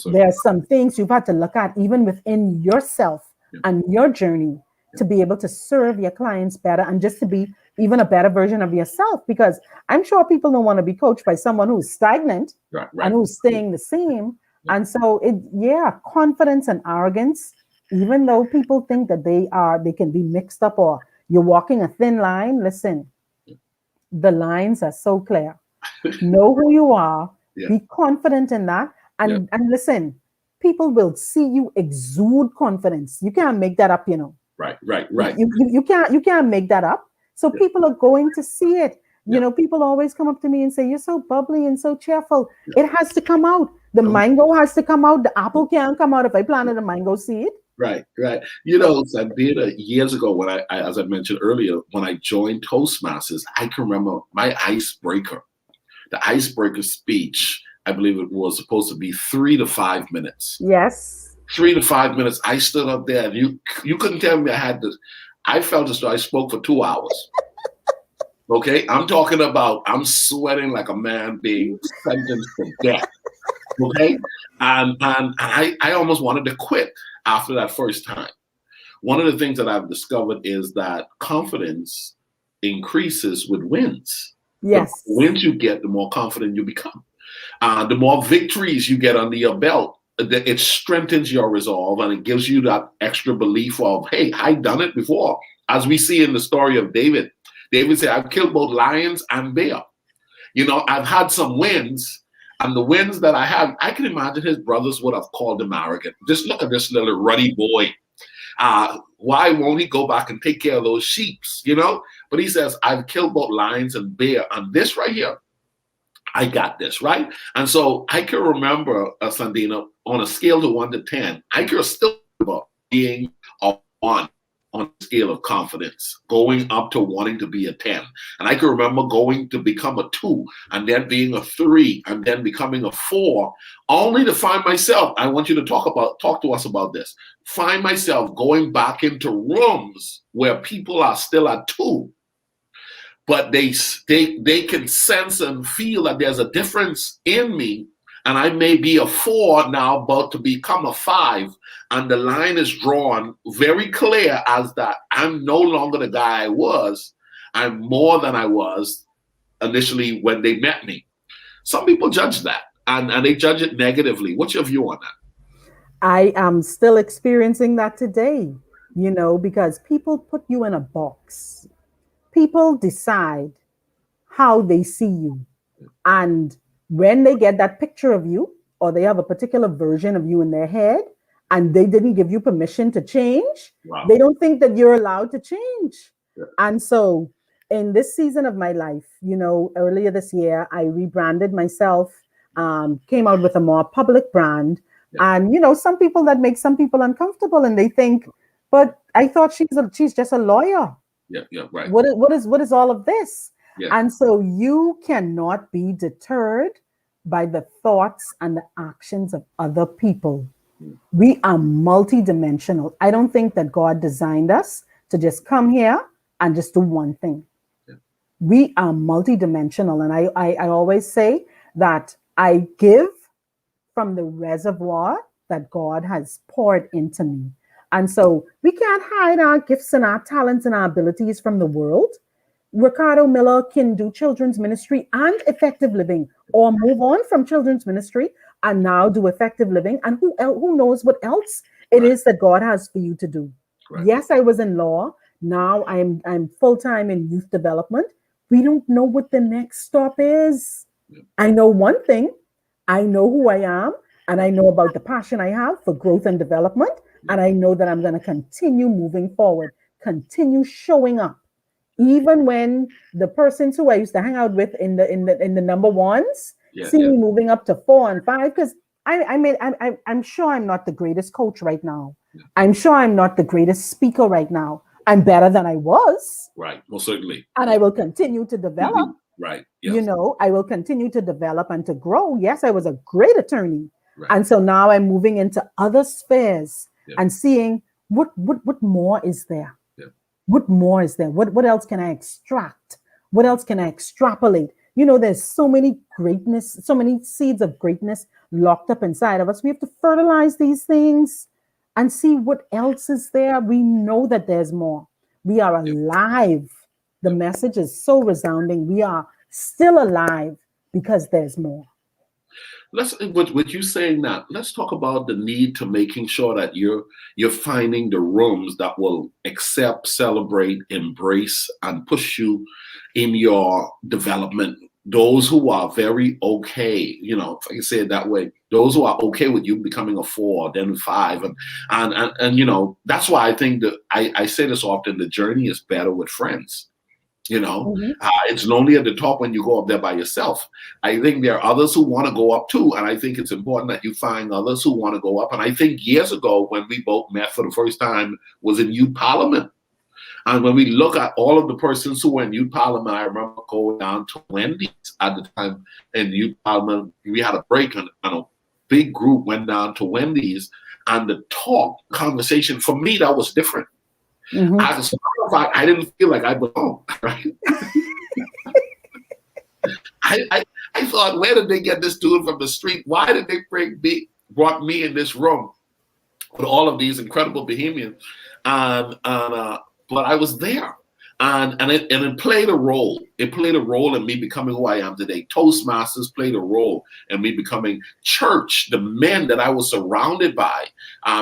There are some things you've had to look at even within yourself and your journey to be able to serve your clients better and just to be even a better version of yourself. Because I'm sure people don't want to be coached by someone who's stagnant and who's staying the same. And so confidence and arrogance, even though people think that they can be mixed up or you're walking a thin line, listen, the lines are so clear. Know who you are, be confident in that. And listen, people will see you exude confidence. You can't make that up, Right. You can't make that up. So people are going to see it. People always come up to me and say, you're so bubbly and so cheerful. It has to come out. The mango has to come out. The apple can't come out if I planted a mango seed. Right, right. You know, Sandena, years ago when as I mentioned earlier, when I joined Toastmasters, I can remember my icebreaker. The icebreaker speech, I believe it was supposed to be 3 to 5 minutes. Yes. 3 to 5 minutes. I stood up there, and you couldn't tell me I had this. I felt as though I spoke for 2 hours. Okay, I'm talking about I'm sweating like a man being sentenced to death. Okay, and I almost wanted to quit after that first time. One of the things that I've discovered is that confidence increases with wins. The more Yes. wins you get, the more confident you become. The more victories you get under your belt, it strengthens your resolve and it gives you that extra belief of, hey, I've done it before. As we see in the story of David, David said, I've killed both lions and bear. You know, I've had some wins, and the wins that I have, I can imagine his brothers would have called him arrogant. Just look at this little ruddy boy. Why won't he go back and take care of those sheeps, you know? But he says, I've killed both lions and bear, and this right here, I got this, right? And so I can remember, Sandena, on a scale of 1 to 10, I can still remember being a 1 on a scale of confidence, going up to wanting to be a 10. And I can remember going to become a 2, and then being a 3, and then becoming a 4, only to find myself, I want you to talk to us about this, find myself going back into rooms where people are still at 2, but they can sense and feel that there's a difference in me, and I may be a 4 now, about to become a 5, and the line is drawn very clear as that I'm no longer the guy I was. I'm more than I was initially when they met me. Some people judge that, and they judge it negatively. What's your view on that? I am still experiencing that today, you know, because people put you in a box. People decide how they see you. And when they get that picture of you, or they have a particular version of you in their head, and they didn't give you permission to change, Wow. they don't think that you're allowed to change. Yeah. And so in this season of my life, you know, earlier this year, I rebranded myself, came out with a more public brand. Yeah. And, you know, some people that make some people uncomfortable, and they think, but I thought she's just a lawyer. Yeah, right. What is all of this? Yeah. And so you cannot be deterred by the thoughts and the actions of other people. We are multidimensional. I don't think that God designed us to just come here and just do one thing. Yeah. We are multidimensional. And I always say that I give from the reservoir that God has poured into me. And so we can't hide our gifts and our talents and our abilities from the world. Ricardo Miller can do children's ministry and effective living, or move on from children's ministry and now do effective living. And who knows what else it is that God has for you to do. Right. Yes, I was in law. Now I'm full-time in youth development. We don't know what the next stop is. Yeah. I know one thing. I know who I am, and I know about the passion I have for growth and development. And I know that I'm going to continue moving forward, continue showing up. Even when the persons who I used to hang out with in the number ones see me moving up to 4 and 5, because I'm sure I'm not the greatest coach right now. Yeah. I'm sure I'm not the greatest speaker right now. I'm better than I was. Right. Well, certainly. And I will continue to develop. Mm-hmm. Right. Yes. You know, I will continue to develop and to grow. Yes, I was a great attorney. Right. And so now I'm moving into other spheres and seeing what more is there. What more is there? What else can I extract? What else can I extrapolate? You know, there's so many greatness, so many seeds of greatness locked up inside of us. We have to fertilize these things and see what else is there. We know that there's more. We are alive. The message is so resounding. We are still alive because there's more. With you saying that, let's talk about the need to making sure that you're finding the rooms that will accept, celebrate, embrace, and push you in your development. Those who are very okay, you know, if I can say it that way, those who are okay with you becoming a 4, then 5, and you know, that's why I think that I say this often: the journey is better with friends. You know, Mhm. it's lonely at the top when you go up there by yourself. I think there are others who want to go up too. And I think it's important that you find others who want to go up. And I think years ago, when we both met for the first time, was in youth parliament. And when we look at all of the persons who were in youth parliament, I remember going down to Wendy's at the time in youth parliament. We had a break and a big group went down to Wendy's, and the conversation, for me, that was different. Mhm. As a matter of fact, I didn't feel like I belonged, right? I thought, where did they get this dude from the street? Why did they brought me in this room with all of these incredible bohemians? But I was there. And it played a role. It played a role in me becoming who I am today. Toastmasters played a role in me becoming church. The men that I was surrounded by,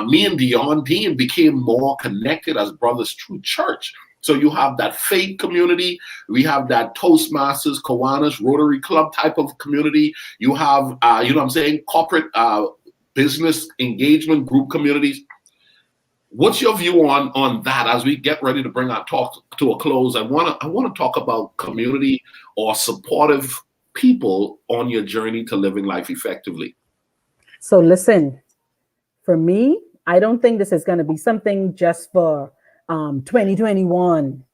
me and Dion Dean became more connected as brothers through church. So you have that faith community. We have that Toastmasters, Kiwanis, Rotary Club type of community. You have, you know what I'm saying, corporate business engagement group communities. What's your view on that as we get ready to bring our talk to a close? I want to talk about community or supportive people on your journey to living life effectively. So listen, for me, I don't think this is going to be something just for 2021.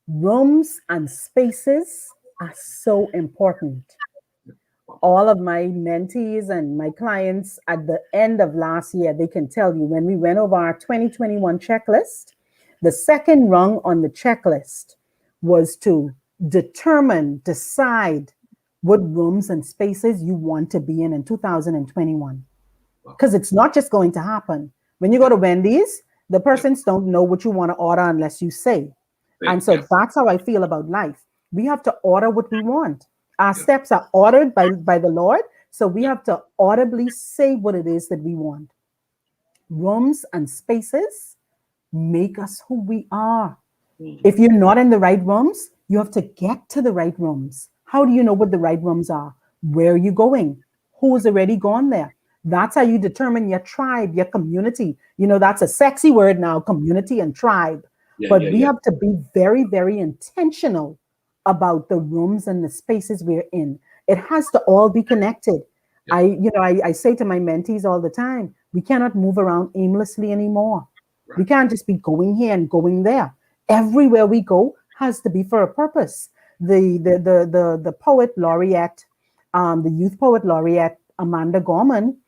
Rooms and spaces are so important. All of my mentees and my clients at the end of last year, they can tell you when we went over our 2021 checklist, the second rung on the checklist was to decide what rooms and spaces you want to be in 2021. Because it's not just going to happen. When you go to Wendy's, the persons don't know what you want to order unless you say. And so that's how I feel about life. We have to order what we want. Our steps are ordered by the Lord. So we have to audibly say what it is that we want. Rooms and spaces make us who we are. If you're not in the right rooms, you have to get to the right rooms. How do you know what the right rooms are? Where are you going? Who's already gone there? That's how you determine your tribe, your community. You know, that's a sexy word now, community and tribe. But we have to be very, very intentional about the rooms and the spaces we're in. It has to all be connected. I say to my mentees all the time, we cannot move around aimlessly anymore. We can't just be going here and going there. Everywhere we go has to be for a purpose. The poet laureate, the youth poet laureate, Amanda Gorman,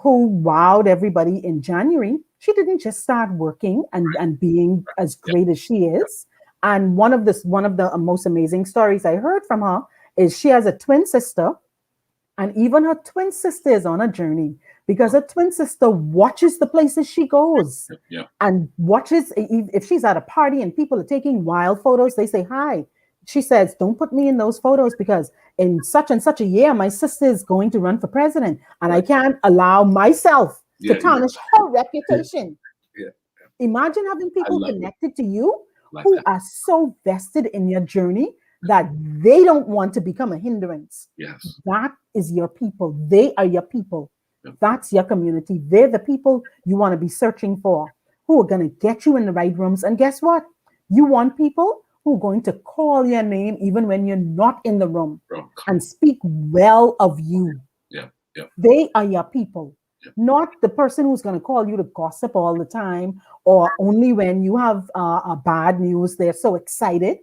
who wowed everybody in January, she didn't just start working and being as great as she is. And one of the most amazing stories I heard from her is she has a twin sister, and even her twin sister is on a journey because her twin sister watches the places she goes and watches if she's at a party and people are taking wild photos, they say hi. She says, don't put me in those photos because in such and such a year, my sister is going to run for president and I can't allow myself to tarnish her reputation. Imagine having people connected to you who are so vested in your journey that they don't want to become a hindrance. That is your people. They are your people. That's your community. They're the people you want to be searching for, who are going to get you in the right rooms. And guess what? You want people who are going to call your name even when you're not in the room and speak well of you. They are your people. Not the person who's going to call you to gossip all the time or only when you have a bad news, they're so excited.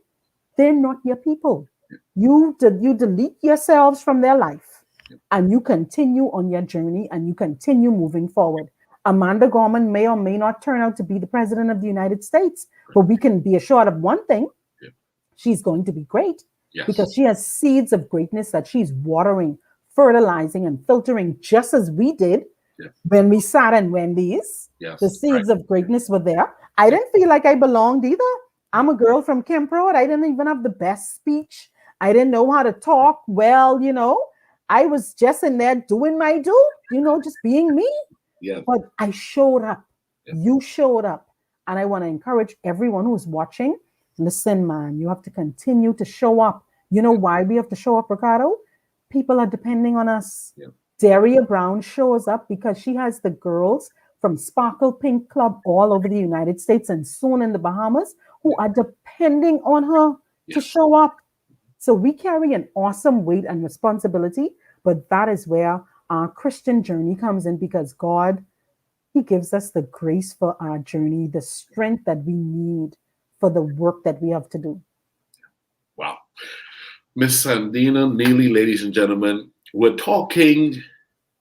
They're not your people. You delete yourselves from their life and you continue on your journey and you continue moving forward. Amanda Gorman may or may not turn out to be the president of the United States, but we can be assured of one thing. She's going to be great because she has seeds of greatness that she's watering, fertilizing, and filtering just as we did when we sat in Wendy's. The seeds of greatness were there. I didn't feel like I belonged either. I'm a girl from Kemp Road. I didn't even have the best speech. I didn't know how to talk well, you know. I was just in there doing my just being me. But I showed up. You showed up. And I want to encourage everyone who's watching, listen, man, you have to continue to show up. You know why we have to show up, Ricardo? People are depending on us. Daria Brown shows up because she has the girls from Sparkle Pink Club all over the United States and soon in the Bahamas who are depending on her to Yes. show up. So we carry an awesome weight and responsibility, but that is where our Christian journey comes in, because God, He gives us the grace for our journey, the strength that we need for the work that we have to do. Wow. Miss Sandena, Neely, ladies and gentlemen, we're talking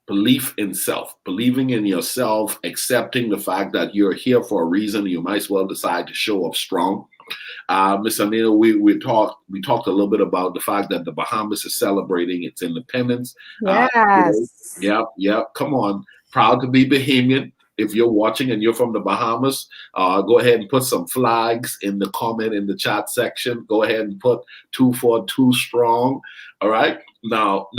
belief in self, believing in yourself, accepting the fact that you're here for a reason. You might as well decide to show up strong. Miss Sandena, we talked a little bit about the fact that the Bahamas is celebrating its independence. Today. Yes. Yep, yep. Come on, proud to be Bahamian. If you're watching and you're from the Bahamas, go ahead and put some flags in the comment in the chat section. Go ahead and put 242 strong. All right. Now,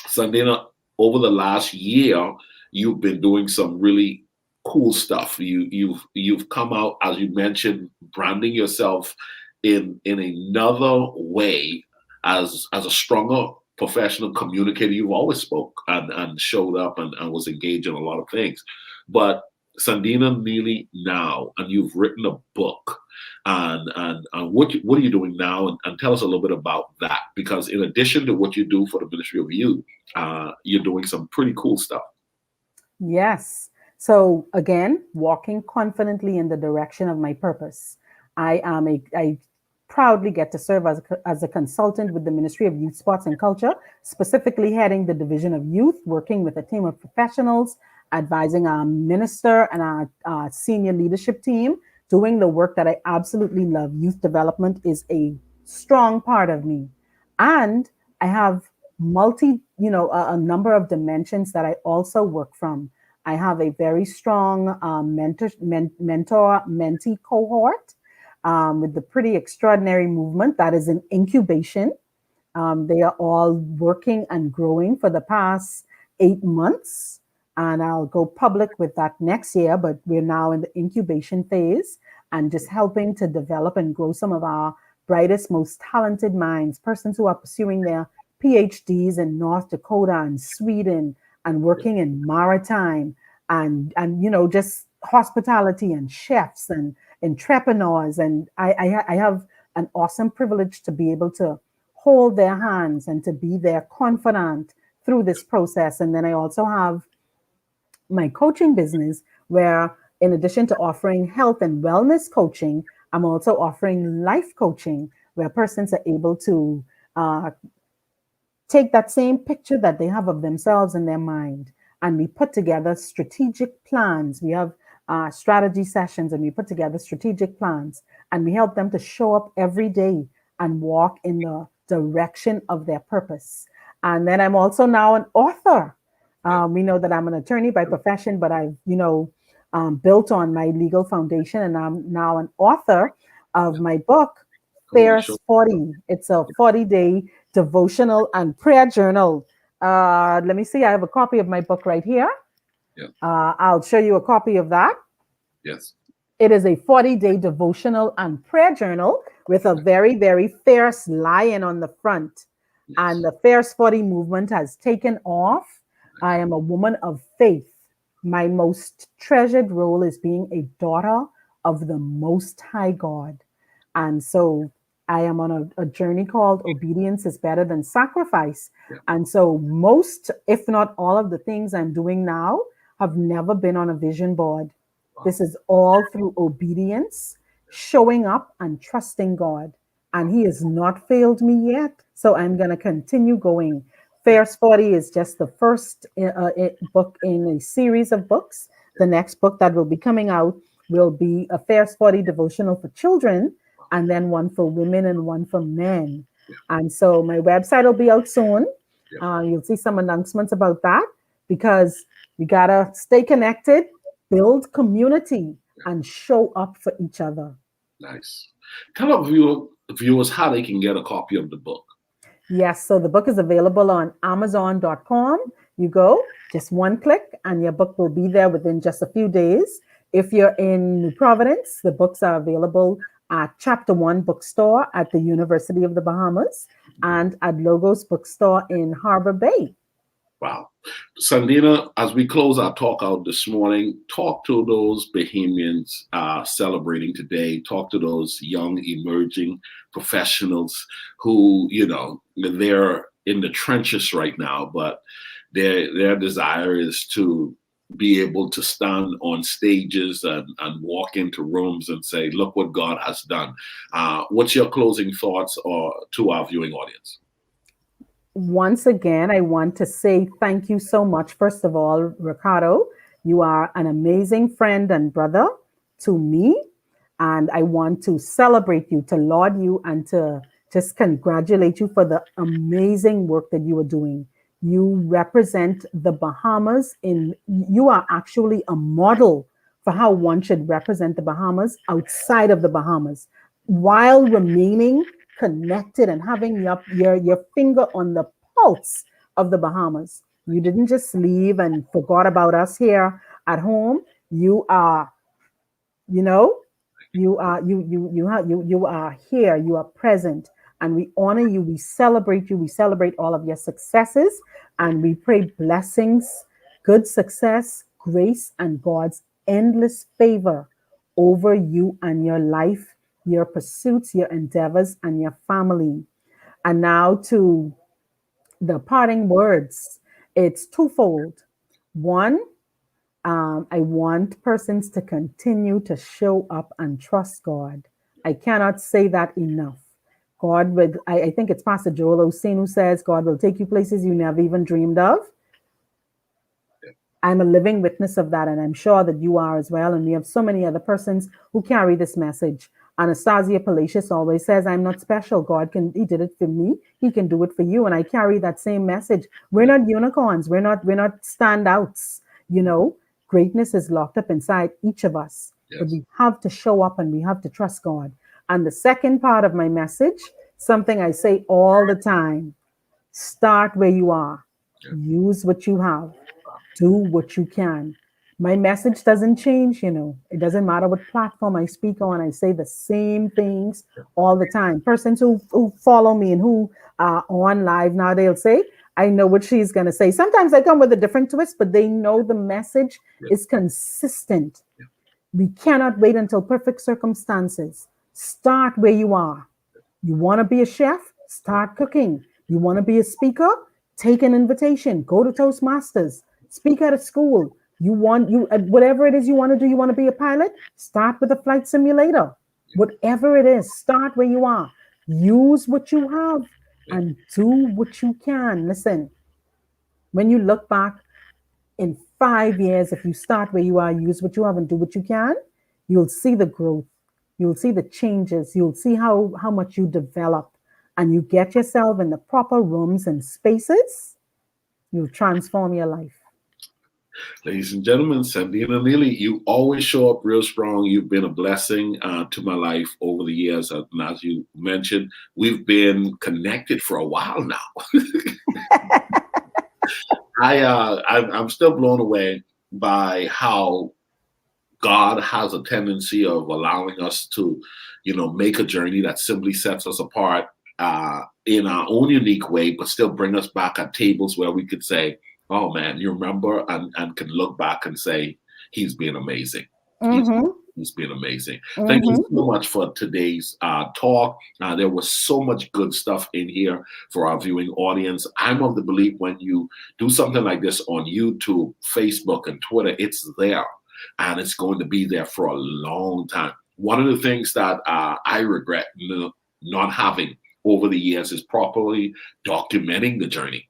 Sandina, over the last year, you've been doing some really cool stuff. You've come out, as you mentioned, branding yourself in another way as a stronger professional communicator. You've always spoke and showed up and was engaged in a lot of things. But Sandina Neely now, and you've written a book. And what are you doing now? And tell us a little bit about that. Because in addition to what you do for the Ministry of Youth, you're doing some pretty cool stuff. Yes. So again, walking confidently in the direction of my purpose. I proudly get to serve as a consultant with the Ministry of Youth, Sports and Culture, specifically heading the Division of Youth, working with a team of professionals, advising our minister and our senior leadership team, doing the work that I absolutely love. Youth development is a strong part of me. And I have a number of dimensions that I also work from. I have a very strong mentor-mentee cohort with the pretty extraordinary movement that is in incubation. They are all working and growing for the past 8 months. And I'll go public with that next year, but we're now in the incubation phase and just helping to develop and grow some of our brightest, most talented minds, persons who are pursuing their PhDs in North Dakota and Sweden and working in maritime and just hospitality and chefs and entrepreneurs. And I have an awesome privilege to be able to hold their hands and to be their confidant through this process. And then I also have my coaching business where, in addition to offering health and wellness coaching, I'm also offering life coaching where persons are able to take that same picture that they have of themselves in their mind, and we put together strategic plans. We have strategy sessions, and we put together strategic plans, and we help them to show up every day and walk in the direction of their purpose. And then I'm also now an author. We know that I'm an attorney by profession, but I've built on my legal foundation, and I'm now an author of my book, Fairs 40. It's a 40-day devotional and prayer journal. Let me see. I have a copy of my book right here. Yeah. I'll show you a copy of that. Yes. It is a 40-day devotional and prayer journal with a very, very fierce lion on the front. Yes. And the Fairs 40 movement has taken off. I am a woman of faith. My most treasured role is being a daughter of the Most High God. And so I am on a journey called Obedience is Better Than Sacrifice. Yeah. And so most, if not all of the things I'm doing now have never been on a vision board. Wow. This is all through obedience, showing up and trusting God. And He has not failed me yet. So I'm going to continue going. Fairs 40 is just the first book in a series of books. The next book that will be coming out will be a Fairs 40 devotional for children, and then one for women and one for men. Yeah. And so my website will be out soon. Yeah. You'll see some announcements about that, because we got to stay connected, build community, and show up for each other. Nice. Tell our viewers how they can get a copy of the book. Yes, so the book is available on Amazon.com. You go, just one click, and your book will be there within just a few days. If you're in New Providence, the books are available at Chapter One Bookstore at the University of the Bahamas and at Logos Bookstore in Harbor Bay. Wow. Sandena, as we close our talk out this morning, talk to those Bahamians celebrating today. Talk to those young emerging professionals who, they're in the trenches right now, but their desire is to be able to stand on stages and walk into rooms and say, look what God has done. What's your closing thoughts to our viewing audience? Once again, I want to say thank you so much. First of all, Ricardo, you are an amazing friend and brother to me. And I want to celebrate you, to laud you, and to just congratulate you for the amazing work that you are doing. You represent the Bahamas you are actually a model for how one should represent the Bahamas outside of the Bahamas while remaining connected and having your finger on the pulse of the Bahamas. You didn't just leave and forgot about us here at home. You are, you know, you are you are here. You are present, and we honor you. We celebrate you. We celebrate all of your successes, and we pray blessings, good success, grace, and God's endless favor over you and your life, your pursuits, your endeavors, and your family. And now to the parting words. It's twofold. One, I want persons to continue to show up and trust God. I cannot say that enough. God would, I think it's Pastor Joel Osteen who says, God will take you places you never even dreamed of. I'm a living witness of that, and I'm sure that you are as well. And we have so many other persons who carry this message. Anastasia Palacios always says, I'm not special. He did it for me. He can do it for you. And I carry that same message. We're not unicorns. We're not standouts. Greatness is locked up inside each of us. Yes. But we have to show up and we have to trust God. And the second part of my message, something I say all the time, start where you are. Yeah. Use what you have. Do what you can. My message doesn't change, It doesn't matter what platform I speak on. I say the same things all the time. Persons who follow me and who are on live now, they'll say, I know what she's going to say. Sometimes I come with a different twist, but they know the message is consistent. We cannot wait until perfect circumstances. Start where you are. You want to be a chef? Start cooking. You want to be a speaker? Take an invitation. Go to Toastmasters. Speak at a school. Whatever it is you want to do, you want to be a pilot? Start with a flight simulator. Whatever it is, start where you are. Use what you have and do what you can. Listen, when you look back in 5 years, if you start where you are, use what you have and do what you can, you'll see the growth. You'll see the changes. You'll see how much you develop, and you get yourself in the proper rooms and spaces. You'll transform your life. Ladies and gentlemen, Sandena Neely, you always show up real strong. You've been a blessing to my life over the years. And as you mentioned, we've been connected for a while now. I'm still blown away by how God has a tendency of allowing us to, make a journey that simply sets us apart in our own unique way, but still bring us back at tables where we could say, oh man, you remember, and can look back and say, he's been amazing. Mm-hmm. He's been amazing. Mm-hmm. Thank you so much for today's talk. There was so much good stuff in here for our viewing audience. I'm of the belief when you do something like this on YouTube, Facebook, and Twitter, it's there, and it's going to be there for a long time. One of the things that I regret not having over the years is properly documenting the journey.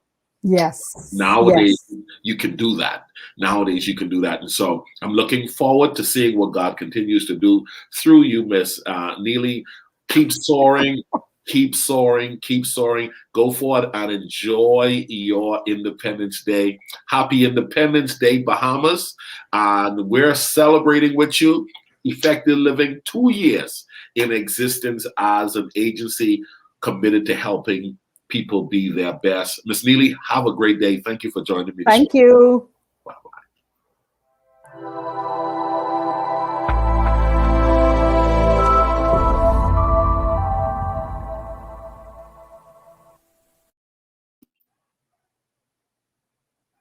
Yes. Nowadays, you can do that. And so I'm looking forward to seeing what God continues to do through you, Miss Neely. Keep soaring, keep soaring, keep soaring. Go forward and enjoy your Independence Day. Happy Independence Day, Bahamas. And we're celebrating with you. Effective Living, 2 years in existence as an agency committed to helping people be their best. Miss Neely, have a great day. Thank you for joining me. Thank you.